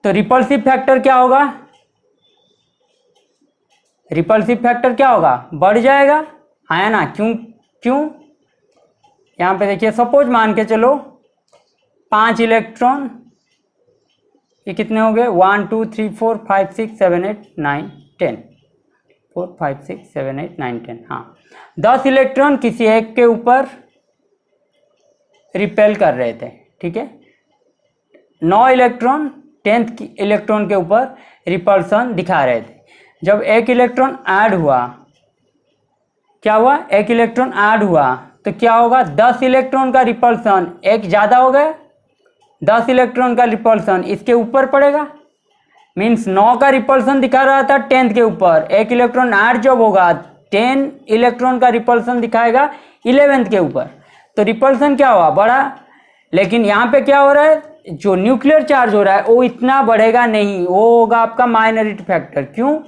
तो रिपल्सिव फैक्टर क्या होगा, रिपल्सिव फैक्टर क्या होगा, बढ़ जाएगा, है ना। क्यों यहाँ पे देखिए, सपोज मान के चलो 5 इलेक्ट्रॉन, ये कितने हो गए, 1 2 3 4 5 6 7 8 9 10, 4 5 6 7 8 9 10, हाँ 10 इलेक्ट्रॉन किसी एक के ऊपर रिपेल कर रहे थे, ठीक है। 9 इलेक्ट्रॉन 10th इलेक्ट्रॉन के ऊपर रिपल्सन दिखा रहे थे। जब एक इलेक्ट्रॉन ऐड हुआ, क्या हुआ, एक इलेक्ट्रॉन ऐड हुआ तो क्या होगा, 10 इलेक्ट्रॉन का रिपल्सन एक ज़्यादा हो गया, 10 इलेक्ट्रॉन का रिपल्सन इसके ऊपर पड़ेगा, मीन्स 9 का रिपल्सन दिखा रहा था 10th के ऊपर, एक इलेक्ट्रॉन ऐड जब होगा 10 इलेक्ट्रॉन का रिपल्सन दिखाएगा 11th के ऊपर, तो रिपल्सन क्या हुआ, बढ़ा। लेकिन यहाँ पे क्या हो रहा है, जो न्यूक्लियर चार्ज हो रहा है वो इतना बढ़ेगा नहीं, वो होगा आपका माइनॉरिटी फैक्टर। क्यों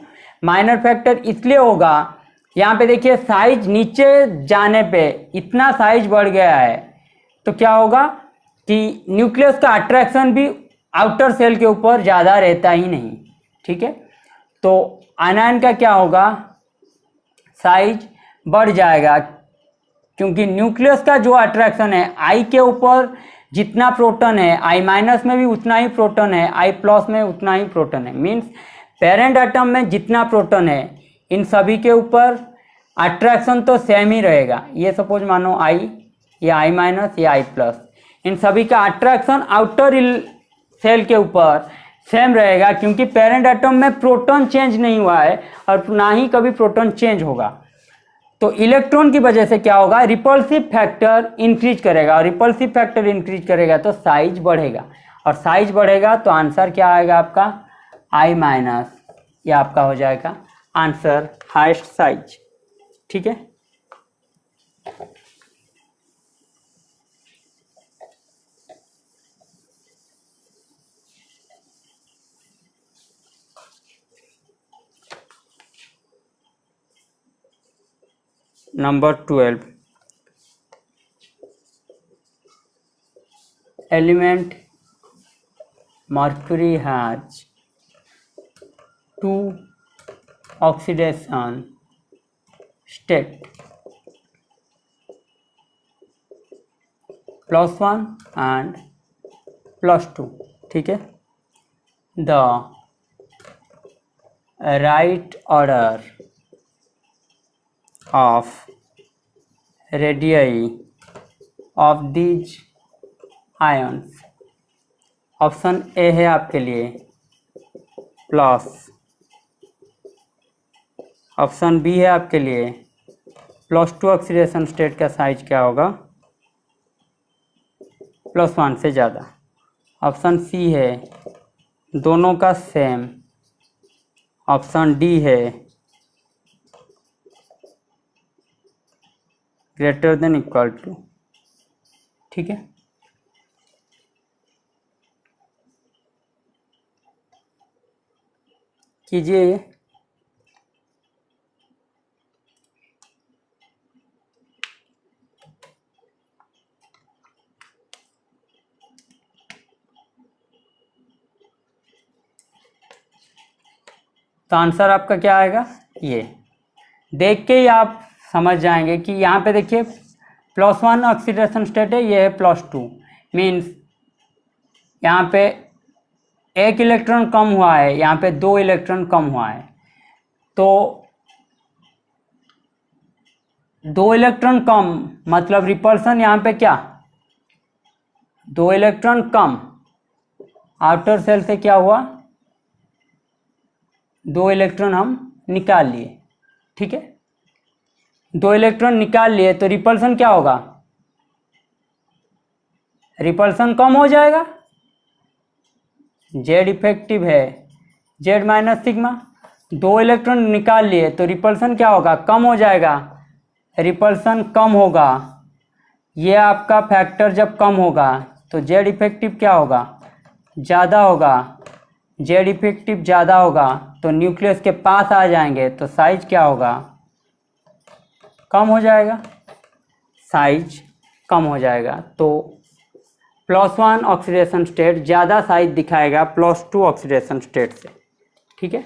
माइनर फैक्टर, इसलिए होगा, यहाँ पे देखिए साइज नीचे जाने पे इतना साइज बढ़ गया है, तो क्या होगा कि न्यूक्लियस का अट्रैक्शन भी आउटर सेल के ऊपर ज़्यादा रहता ही नहीं, ठीक है। तो आयन का क्या होगा, साइज बढ़ जाएगा, क्योंकि न्यूक्लियस का जो अट्रैक्शन है I के ऊपर जितना प्रोटॉन है, I माइनस में भी उतना ही प्रोटॉन है, I प्लस में उतना ही प्रोटॉन है, मीन्स पेरेंट एटम में जितना प्रोटॉन है इन सभी के ऊपर अट्रैक्शन तो सेम ही रहेगा। ये सपोज मानो I, ये I माइनस, ये I प्लस, इन सभी का अट्रैक्शन आउटर सेल के ऊपर सेम रहेगा, क्योंकि पेरेंट एटम में प्रोटॉन चेंज नहीं हुआ है और ना ही कभी प्रोटॉन चेंज होगा। तो इलेक्ट्रॉन की वजह से क्या होगा, रिपल्सिव फैक्टर इंक्रीज करेगा, और रिपल्सिव फैक्टर इंक्रीज करेगा तो साइज बढ़ेगा, और साइज बढ़ेगा तो आंसर क्या आएगा आपका I-, ये आपका हो जाएगा आंसर हाईएस्ट साइज। ठीक है, number 12, element mercury has 2 oxidation state, +1 and +2। ठीक है, the right order of radii of these ions, option A है आपके लिए प्लस, ऑप्शन बी है आपके लिए +2 ऑक्सीडेशन स्टेट का साइज क्या होगा, +1 से ज़्यादा, ऑप्शन सी है दोनों का सेम, ऑप्शन डी है ग्रेटर देन इक्वल टू। ठीक है, कीजिए। तो आंसर आपका क्या आएगा, ये देख के ही आप समझ जाएंगे कि यहाँ पे देखिए +1 ऑक्सीडेशन स्टेट है, ये है +2, मीन्स यहाँ पे 1 इलेक्ट्रॉन कम हुआ है, यहाँ पे 2 इलेक्ट्रॉन कम हुआ है। तो 2 इलेक्ट्रॉन कम मतलब रिपल्सन यहाँ पे क्या, 2 इलेक्ट्रॉन कम, आउटर सेल से क्या हुआ, 2 इलेक्ट्रॉन हम निकाल लिए। ठीक है, 2 इलेक्ट्रॉन निकाल लिए तो रिपल्सन क्या होगा, रिपल्सन कम हो जाएगा, जेड इफेक्टिव है जेड माइनस सिग्मा। 2 इलेक्ट्रॉन निकाल लिए तो रिपल्सन क्या होगा, कम हो जाएगा, रिपल्सन कम होगा, ये आपका फैक्टर जब कम होगा तो जेड इफेक्टिव क्या होगा, ज़्यादा होगा, जेड इफेक्टिव ज़्यादा होगा तो न्यूक्लियस के पास आ जाएंगे तो साइज क्या होगा, कम हो जाएगा, साइज कम हो जाएगा। तो +1 ऑक्सीडेशन स्टेट ज़्यादा साइज दिखाएगा +2 ऑक्सीडेशन स्टेट से। ठीक है,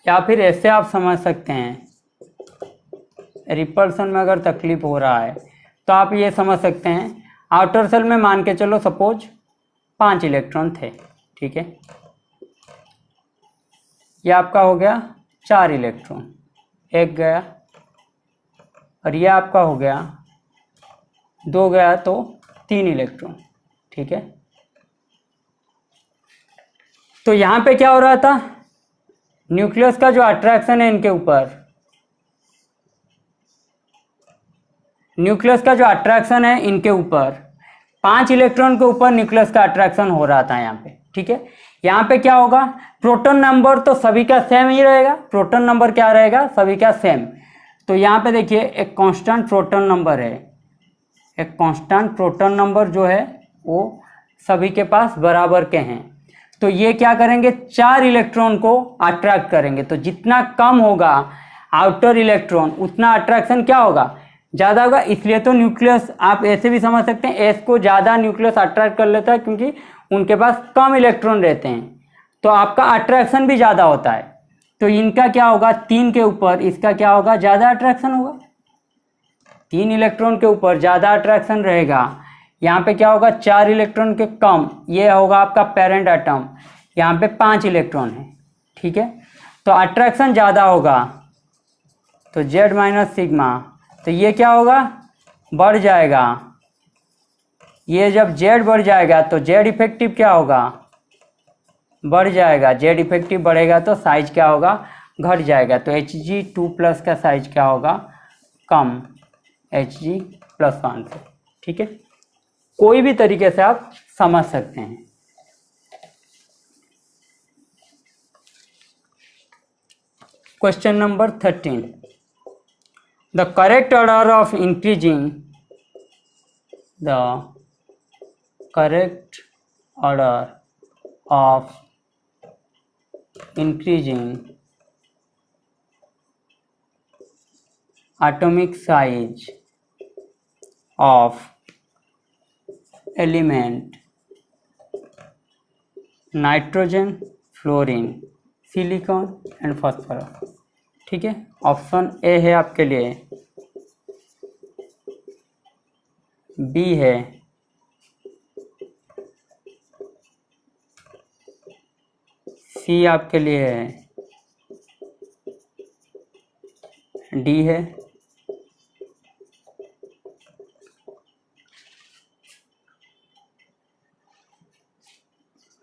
या फिर ऐसे आप समझ सकते हैं, रिपल्सन में अगर तकलीफ हो रहा है तो आप ये समझ सकते हैं, आउटर सेल में मान के चलो सपोज 5 इलेक्ट्रॉन थे। ठीक है, ये आपका हो गया 4 इलेक्ट्रॉन, एक गया, और ये आपका हो गया 2 गया तो 3 इलेक्ट्रॉन। ठीक है, तो यहाँ पे क्या हो रहा था, न्यूक्लियस का जो अट्रैक्शन है इनके ऊपर, न्यूक्लियस का जो अट्रैक्शन है इनके ऊपर 5 इलेक्ट्रॉन के ऊपर न्यूक्लियस का अट्रैक्शन हो रहा था यहाँ पे। ठीक है, यहाँ पे क्या होगा, प्रोटॉन नंबर तो सभी का सेम ही रहेगा, प्रोटॉन नंबर क्या रहेगा, सभी का सेम। तो यहाँ पे देखिए एक कांस्टेंट प्रोटॉन नंबर है, एक कांस्टेंट प्रोटॉन नंबर जो है वो सभी के पास बराबर के हैं। तो ये क्या करेंगे, 4 इलेक्ट्रॉन को अट्रैक्ट करेंगे, तो जितना कम होगा आउटर इलेक्ट्रॉन उतना अट्रैक्शन क्या होगा, ज़्यादा होगा। इसलिए तो न्यूक्लियस आप ऐसे भी समझ सकते हैं, एस को ज़्यादा न्यूक्लियस अट्रैक्ट कर लेता है क्योंकि उनके पास कम इलेक्ट्रॉन रहते हैं, तो आपका अट्रैक्शन भी ज़्यादा होता है। तो इनका क्या होगा, 3 के ऊपर इसका क्या होगा, ज़्यादा अट्रैक्शन होगा। 3 इलेक्ट्रॉन के ऊपर ज़्यादा अट्रैक्शन रहेगा। यहाँ पे क्या होगा, 4 इलेक्ट्रॉन के कम, ये होगा आपका पेरेंट एटम। यहाँ पे 5 इलेक्ट्रॉन है, ठीक है, तो अट्रैक्शन ज़्यादा होगा, तो Z माइनस सिग्मा, तो ये क्या होगा, बढ़ जाएगा। ये जब Z बढ़ जाएगा तो Z इफेक्टिव क्या होगा, बढ़ जाएगा। Z इफेक्टिव बढ़ेगा तो साइज क्या होगा, घट जाएगा। तो Hg2+ का साइज क्या होगा, कम Hg+1 से, ठीक है। कोई भी तरीके से आप समझ सकते हैं। Question number 13, the correct order of increasing, the correct order of increasing atomic size of element nitrogen, fluorine, silicon and phosphorus, ठीक है। ऑप्शन ए है आपके लिए, बी है, सी आपके लिए है, डी है,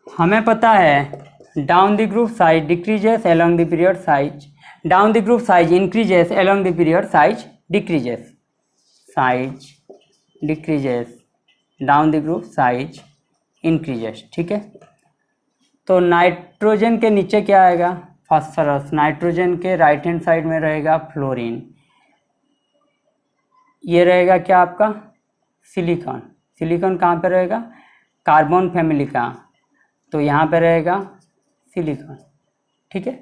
हमें पता है down the group size decreases along the period size, down the group size increases along the period size decreases, size decreases, down the group size increases, ठीक है। तो नाइट्रोजन के नीचे क्या आएगा, फास्फोरस, नाइट्रोजन के राइट हैंड साइड में रहेगा फ्लोरीन, ये रहेगा क्या आपका सिलिकॉन, सिलिकॉन कहाँ पे रहेगा, कार्बन फैमिली का, तो यहाँ पे रहेगा सिलिकॉन, ठीक है।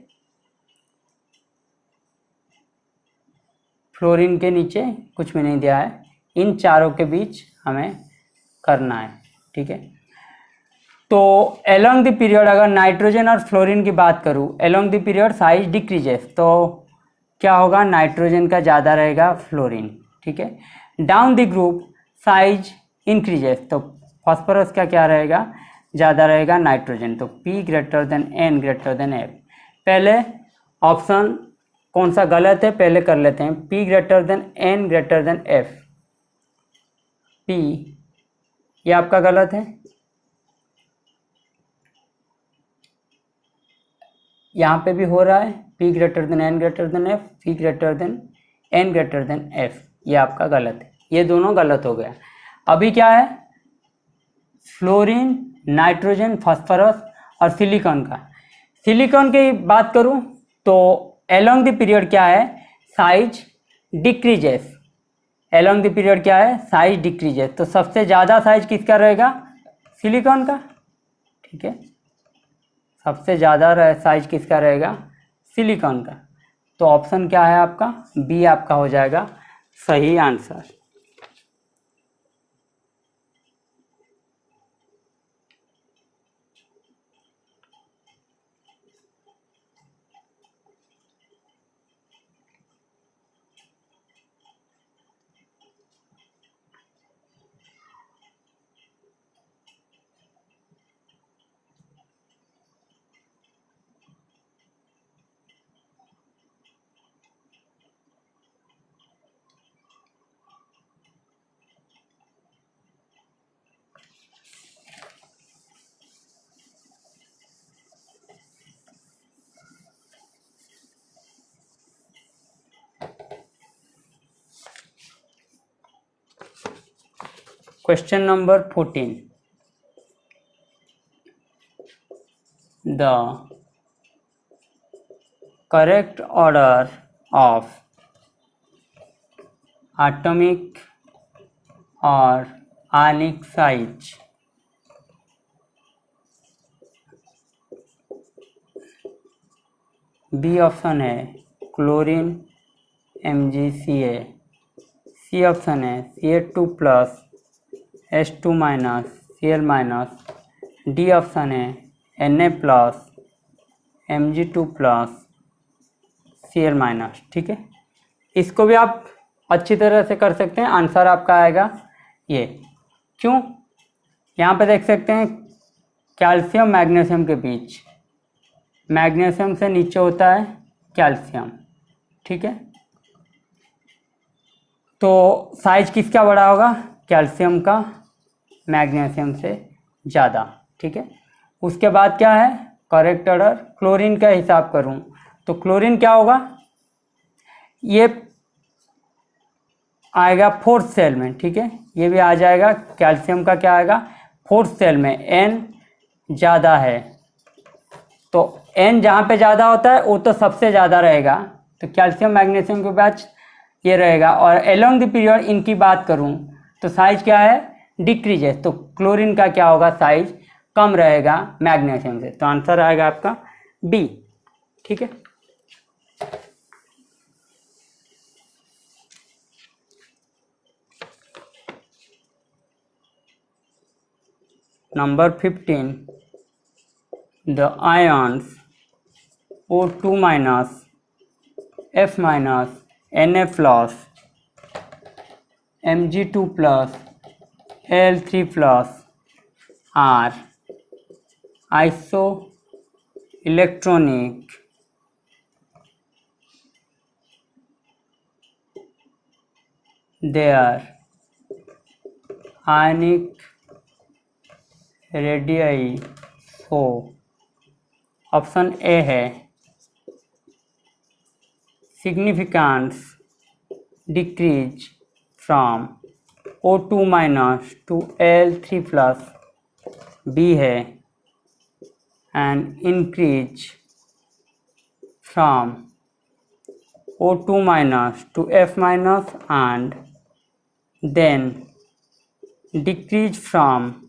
फ्लोरीन के नीचे कुछ भी नहीं दिया है, इन चारों के बीच हमें करना है, ठीक है। तो एलोंग द पीरियड अगर नाइट्रोजन और फ्लोरीन की बात करूँ, along the period size decreases, तो क्या होगा, नाइट्रोजन का ज़्यादा रहेगा फ्लोरीन, ठीक है। Down the group size increases, तो फॉस्फोरस का क्या रहेगा, ज़्यादा रहेगा नाइट्रोजन, तो P greater than N greater than F। पहले ऑप्शन कौन सा गलत है पहले कर लेते हैं, P greater than N greater than F, P ये आपका गलत है, यहाँ पे भी हो रहा है P greater than N greater than F, P greater than N greater than F, ये आपका गलत है, ये दोनों गलत हो गया। अभी क्या है, फ्लोरीन, नाइट्रोजन, फास्फोरस और सिलिकॉन का। सिलिकॉन की बात करूं तो एलोंग द पीरियड क्या है, size decreases, along the period क्या है, साइज डिक्रीजेस, तो सबसे ज़्यादा साइज किसका रहेगा, सिलिकॉन का, ठीक है, सबसे ज़्यादा साइज किसका रहेगा, सिलिकॉन का। तो ऑप्शन क्या है आपका, बी आपका हो जाएगा सही answer. Question number 14. The correct order of atomic or ionic size B option है क्लोरीन MgCa, सी ऑप्शन है Ca2+, H2-, Cl-, D option है Na+, Mg2+, Cl-, ठीक है। इसको भी आप अच्छी तरह से कर सकते हैं, आंसर आपका आएगा ये। क्यों? यहाँ पे देख सकते हैं कैल्शियम मैग्नीशियम के बीच, मैग्नीशियम से नीचे होता है कैल्शियम, ठीक है। तो साइज किसका बड़ा होगा? कैल्शियम का मैग्नीशियम से ज़्यादा, ठीक है। उसके बाद क्या है? Correct order. क्लोरीन का हिसाब करूं तो क्लोरीन क्या होगा? ये आएगा फोर्थ सेल में, ठीक है। ये भी आ जाएगा। कैल्शियम का क्या आएगा? फोर्थ सेल में N ज़्यादा है, तो N जहाँ पे ज़्यादा होता है वो तो सबसे ज़्यादा रहेगा, तो कैल्शियम मैग्नीशियम के बाद ये रहेगा। और एलोंग द पीरियड इनकी बात करूँ तो साइज क्या है? डिक्रीजेस, तो क्लोरीन का क्या होगा? साइज कम रहेगा मैग्नीशियम से, तो आंसर आएगा आपका बी, ठीक है। Number 15, the ions O2 minus, F minus, Na plus, Mg2 plus, Al3 plus are isoelectronic their ionic radii so option A है significance decrease from O2 minus to Al3 plus, B है and increase from O2 minus to F minus and then decrease from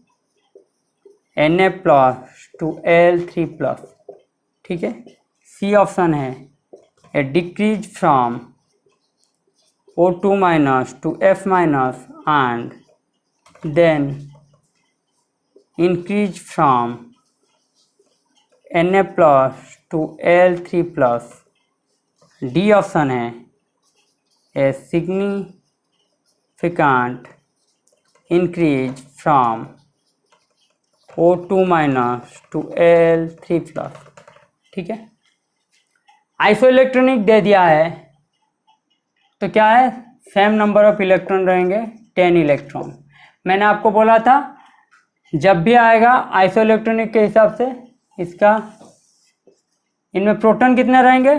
Na plus to Al3 plus, ठीक है। C option है a decrease from O2 minus to F minus and then increase from Na plus to Al3 plus। D option है a significant increase from O2 minus to Al3 plus, ठीक है। Isoelectronic दे दिया है तो क्या है? Same number of electron रहेंगे 10 electron. मैंने आपको बोला था जब भी आएगा आइसोइलेक्ट्रॉनिक के हिसाब से इसका, इनमें प्रोटॉन कितने रहेंगे?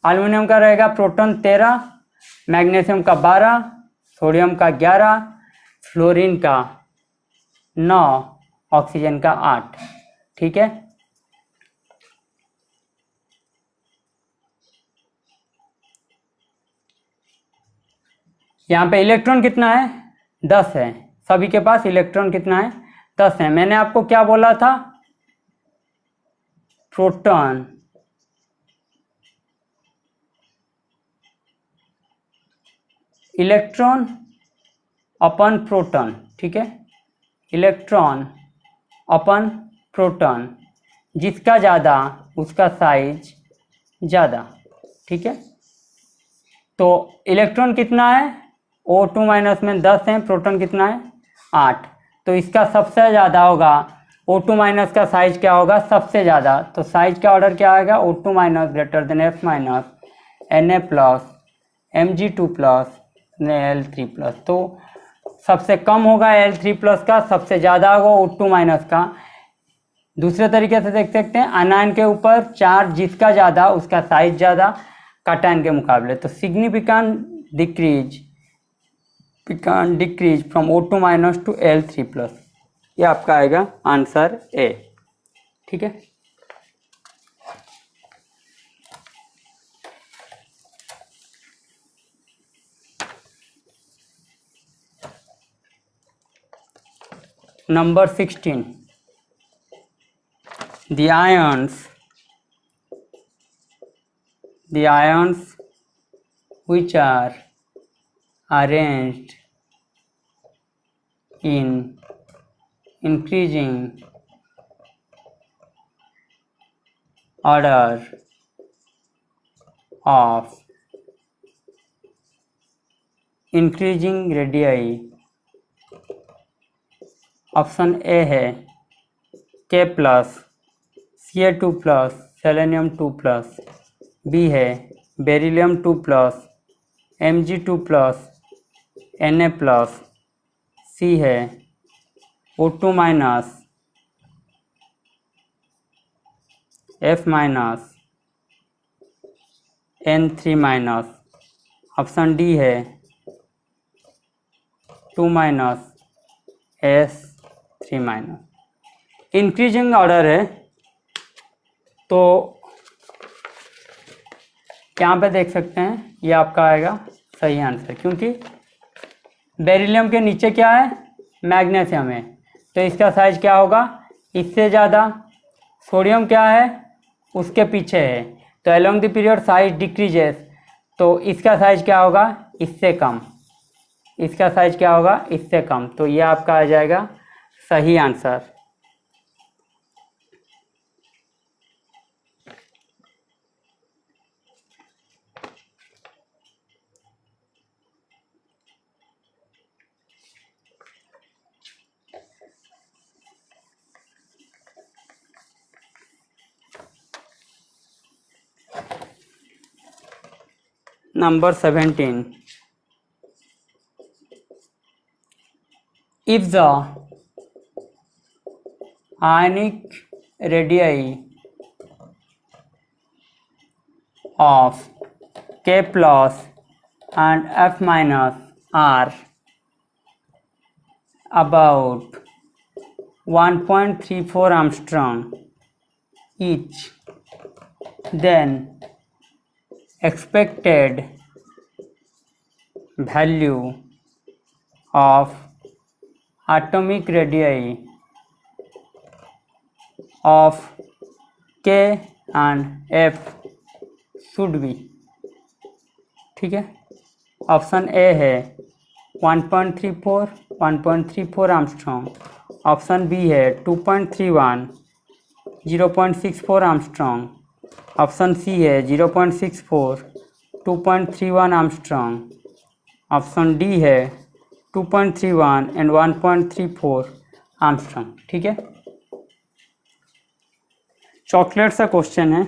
एल्युमिनियम का रहेगा प्रोटॉन 13, मैग्नीशियम का 12, सोडियम का 11, फ्लोरीन का 9, ऑक्सीजन का 8, ठीक है। यहाँ पे इलेक्ट्रॉन कितना है? 10 है। सभी के पास इलेक्ट्रॉन कितना है? 10 है। मैंने आपको क्या बोला था? प्रोटॉन इलेक्ट्रॉन अपन प्रोटॉन, ठीक है। इलेक्ट्रॉन अपन प्रोटॉन, जिसका ज़्यादा उसका साइज ज़्यादा, ठीक है। तो इलेक्ट्रॉन कितना है? O2 माइनस में 10 है, प्रोटॉन कितना है? 8, तो इसका सबसे ज़्यादा होगा। O2 माइनस का साइज क्या होगा? सबसे ज़्यादा, तो साइज का ऑर्डर क्या आएगा? O2 minus greater then F minus, Na plus, Mg2 plus, Al3 plus. तो सबसे कम होगा Al3 प्लस का, सबसे ज़्यादा होगा O2 माइनस का। दूसरे तरीके से देख सकते हैं अनायन के ऊपर चार्ज जिसका ज़्यादा उसका साइज ज़्यादा कैटायन के मुकाबले, तो significant decrease from O2 minus two Al3 plus, ये आपका आएगा आंसर ए, ठीक है। Number 16, the ions which are arranged in increasing order of increasing radii, option A है K plus Ca2 plus selenium 2 plus, B है beryllium 2 plus Mg2 plus Na plus, C है O2 minus F minus N3 minus, option D है 2 minus S3 minus. Increasing order है तो यहाँ पे देख सकते हैं ये आपका आएगा सही आंसर, क्योंकि बेरिलियम के नीचे क्या है, मैग्नीशियम है, तो इसका साइज क्या होगा, इससे ज़्यादा। सोडियम क्या है, उसके पीछे है, तो along the period size decreases, तो इसका साइज क्या होगा, इससे कम। इसका साइज क्या होगा, इससे कम, तो ये आपका आ जाएगा सही answer. Number 17. If the ionic radii of K plus and F minus are about 1.34 Armstrong each, then expected value of atomic radii of K and F should be, ठीक है। ऑप्शन ए है 1.34 1.34 आर्मस्ट्रॉन्ग, ऑप्शन बी है 2.31 0.64 Armstrong, option C है 0.64 2.31 Armstrong, option D है 2.31 and 1.34 Armstrong, ठीक है। Chocolate सा question है,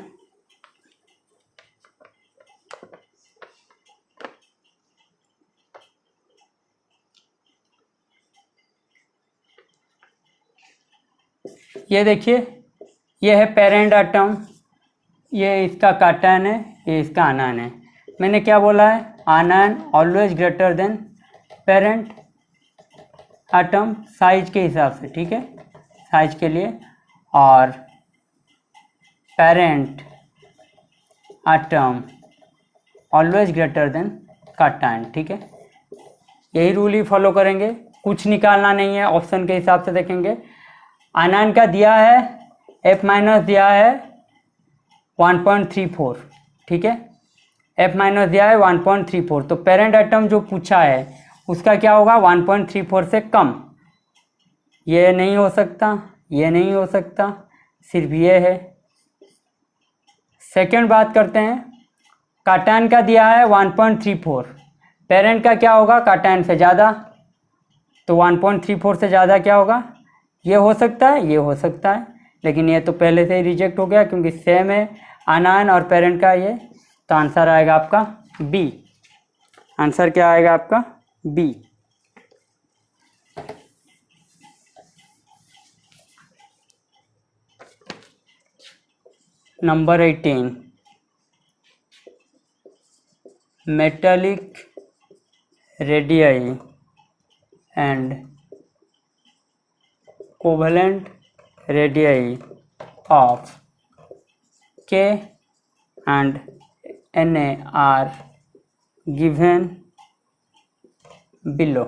ये देखिए, ये है पेरेंट एटम, ये इसका काटन है, ये इसका आनान है। मैंने क्या बोला है, आनान always greater than parent atom size के हिसाब से, ठीक है, साइज के लिए, और parent atom always greater than cotton, ठीक है। यही रूल ही फॉलो करेंगे, कुछ निकालना नहीं है, ऑप्शन के हिसाब से देखेंगे। आनान का दिया है F माइनस दिया है 1.34, ठीक है, F माइनस दिया है 1.34, तो पेरेंट एटम जो पूछा है उसका क्या होगा, 1.34 से कम। ये नहीं हो सकता, ये नहीं हो सकता, सिर्फ ये है। सेकेंड बात करते हैं, काटन का दिया है 1.34, पेरेंट का क्या होगा, काटन से ज़्यादा, तो 1.34 से ज़्यादा क्या होगा, ये हो सकता है, ये हो सकता है, लेकिन ये तो पहले से ही रिजेक्ट हो गया क्योंकि सेम है आनान और पेरेंट का ये, तो आंसर आएगा आपका बी। आंसर क्या आएगा आपका, B. Number 18, metallic radii and covalent radii of K and Na are given below।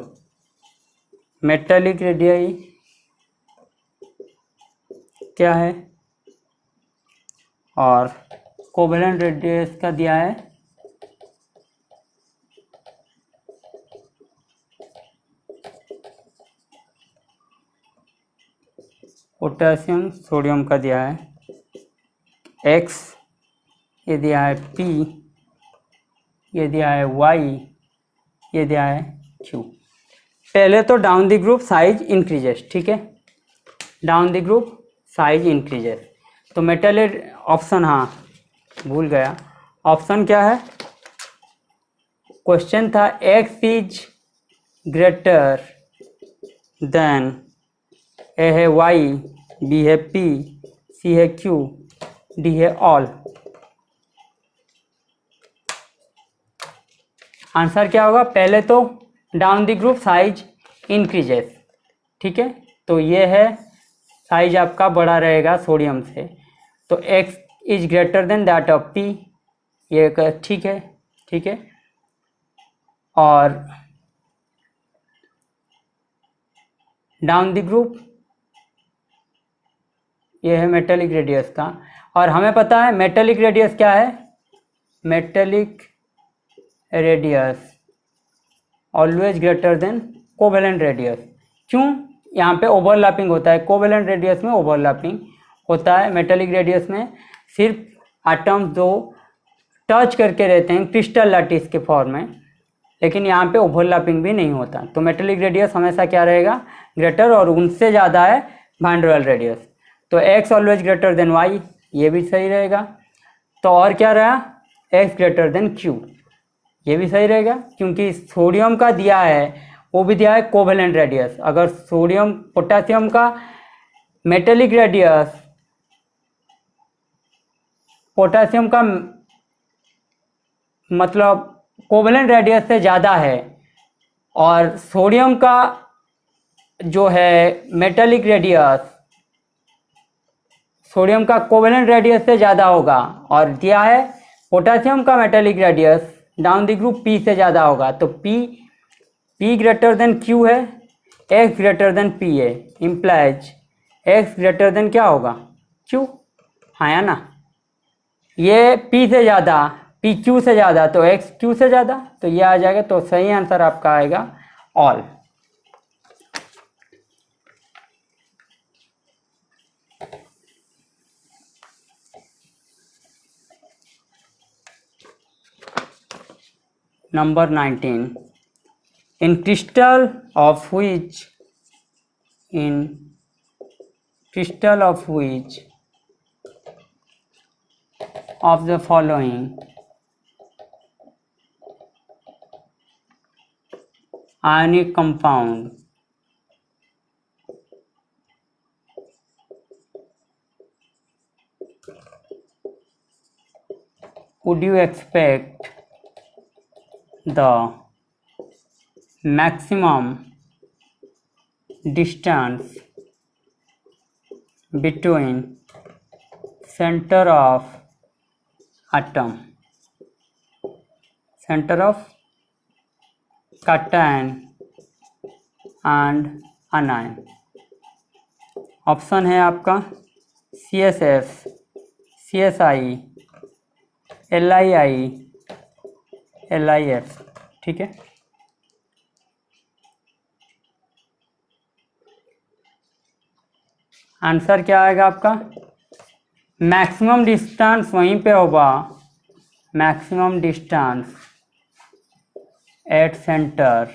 Metallic radii क्या है और कोवेलेंट रेडियस का दिया है पोटेशियम सोडियम का दिया है X, ये दिया है P, ये दिया है Y, ये दिया है Q। पहले तो down the group size increases, ठीक है, down the group size increases. तो मेटल ऑप्शन, हाँ भूल गया, ऑप्शन क्या है, क्वेश्चन था X इज ग्रेटर देन, ए है Y, B है P, C है Q, D है ऑल। आंसर क्या होगा, पहले तो down the group size increases, ठीक है, तो ये है साइज आपका बड़ा रहेगा सोडियम से, तो X is greater than that of P, ये ठीक है, ठीक है। और डाउन द ग्रुप ये है मेटेलिक रेडियस का, और हमें पता है मेटेलिक रेडियस क्या है, metallic radius always greater than covalent radius. क्यों, यहाँ पे ओवरलैपिंग होता है, कोवेलेंट रेडियस में ओवरलैपिंग होता है, मेटेलिक रेडियस में सिर्फ एटम्स दो टच करके रहते हैं क्रिस्टल लैटिस के फॉर्म में, लेकिन यहाँ पे ओवरलैपिंग भी नहीं होता। तो मेटेलिक रेडियस हमेशा क्या रहेगा, ग्रेटर, और उनसे ज़्यादा है वैन डेर वाल्स रेडियस। तो X always greater than Y, ये भी सही रहेगा। तो और क्या रहा, X ग्रेटर देन Q, ये भी सही रहेगा, क्योंकि सोडियम का दिया है, वो भी दिया है कोवेलेंट रेडियस। अगर सोडियम पोटेशियम का मेटेलिक रेडियस पोटेशियम का मतलब कोवेलेंट रेडियस से ज़्यादा है, और सोडियम का जो है मेटेलिक रेडियस सोडियम का कोवेलेंट रेडियस से ज़्यादा होगा, और दिया है पोटेशियम का metallic radius down the group P से ज़्यादा होगा, तो P ग्रेटर देन Q है, X ग्रेटर देन P है, इम्प्लाइज X ग्रेटर देन क्या होगा, Q, हाँ या ना, ये P से ज़्यादा, P Q से ज़्यादा, तो X Q से ज़्यादा, तो ये आ जाएगा। तो सही आंसर आपका आएगा all. Number 19. In crystal of which of the following ionic compound would you expect the maximum distance between center of atom, center of cation and anion? Option है आपका CSF, CSI, LII, LIF, ठीक है। Answer क्या आएगा आपका, maximum distance वहीं पे होगा, maximum distance at centre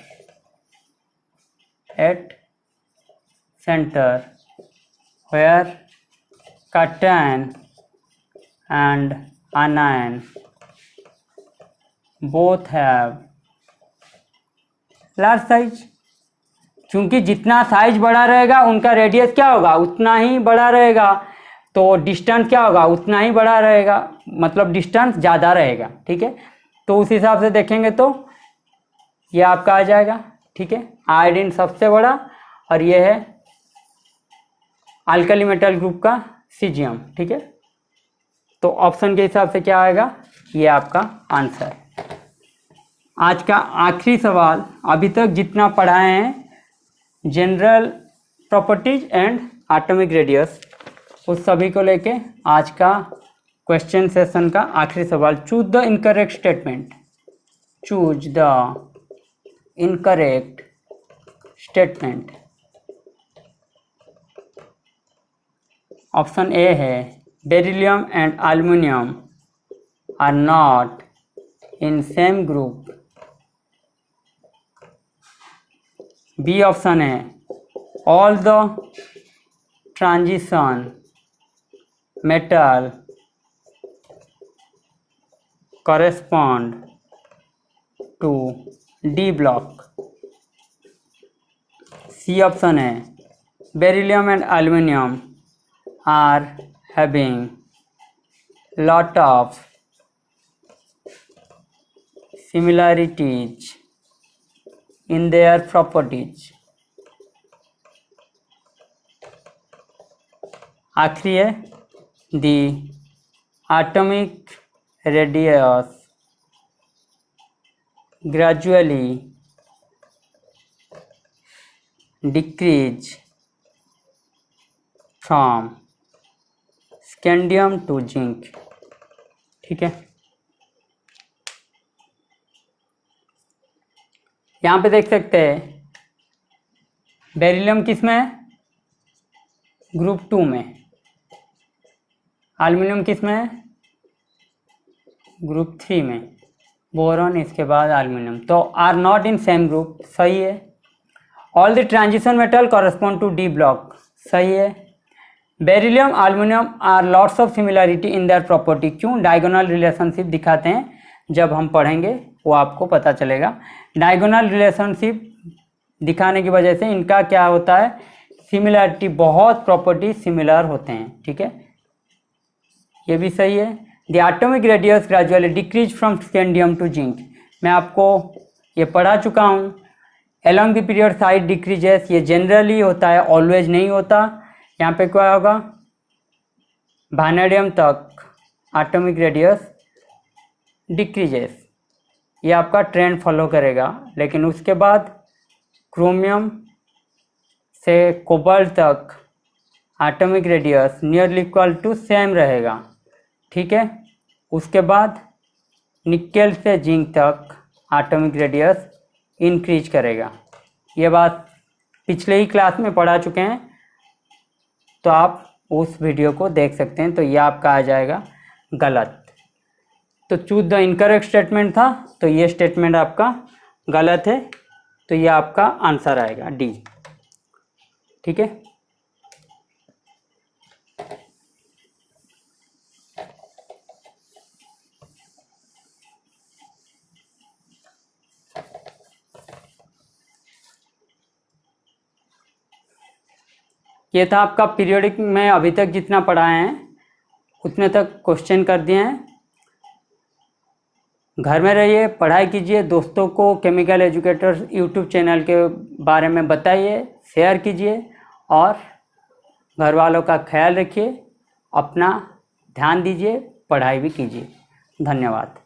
where cation and anion both have large size। क्योंकि जितना साइज बड़ा रहेगा उनका रेडियस क्या होगा, उतना ही बड़ा रहेगा, तो डिस्टेंस क्या होगा, उतना ही बड़ा रहेगा, मतलब डिस्टेंस ज़्यादा रहेगा, ठीक है। तो उस हिसाब से देखेंगे तो ये आपका आ जाएगा, ठीक है। आयोडीन सबसे बड़ा, और ये है अल्कली मेटल ग्रुप का सीजियम, ठीक है। तो ऑप्शन के हिसाब से क्या आएगा, ये आपका आंसर। आज का आखिरी सवाल, अभी तक जितना पढ़ाए हैं general properties and atomic radius, उस सभी को लेके आज का क्वेश्चन सेशन का आखिरी सवाल। Choose the incorrect statement, choose the incorrect statement. Option A है beryllium and aluminium are not in same group B option है all the transition metal correspond to D block। C option है beryllium and aluminium are having lot of similarities in their properties। आखिरी है the atomic radius gradually decrease from scandium to zinc। ठीक है, यहाँ पे देख सकते हैं बेरिलियम किस में है, ग्रुप 2 में। एल्युमिनियम किस में है, ग्रुप 3 में। बोरॉन इसके बाद एल्युमिनियम, तो are not in same group, सही है। All the transition metal correspond to d block, सही है। Beryllium aluminium are lots of similarity in their property, क्यों, डायगोनल रिलेशनशिप दिखाते हैं, जब हम पढ़ेंगे वो आपको पता चलेगा। डायगोनल रिलेशनशिप दिखाने की वजह से इनका क्या होता है, सिमिलैरिटी, बहुत प्रॉपर्टी सिमिलर होते हैं। ठीक है, ये भी सही है। The atomic radius gradually decrease from scandium to zinc, मैं आपको ये पढ़ा चुका हूँ। Along the period size decreases, ये जनरली होता है, ऑलवेज नहीं होता। यहाँ पे क्या होगा, वानेडियम तक एटॉमिक रेडियस डिक्रीजेस, ये आपका ट्रेंड फॉलो करेगा। लेकिन उसके बाद क्रोमियम से कोबाल्ट तक atomic radius nearly equal to same रहेगा। ठीक है, उसके बाद निकेल से जिंक तक एटॉमिक रेडियस इंक्रीज करेगा। ये बात पिछले ही क्लास में पढ़ा चुके हैं, तो आप उस वीडियो को देख सकते हैं। तो ये आपका आ जाएगा गलत। तो चूज द इनकरेक्ट स्टेटमेंट था, तो ये स्टेटमेंट आपका गलत है, तो ये आपका आंसर आएगा डी। ठीक है, ये था आपका पीरियोडिक में अभी तक जितना पढ़ाए हैं उतने तक क्वेश्चन कर दिए हैं। घर में रहिए, पढ़ाई कीजिए, दोस्तों को केमिकल एजुकेटर्स यूट्यूब चैनल के बारे में बताइए, शेयर कीजिए और घर वालों का ख्याल रखिए, अपना ध्यान दीजिए, पढ़ाई भी कीजिए। धन्यवाद।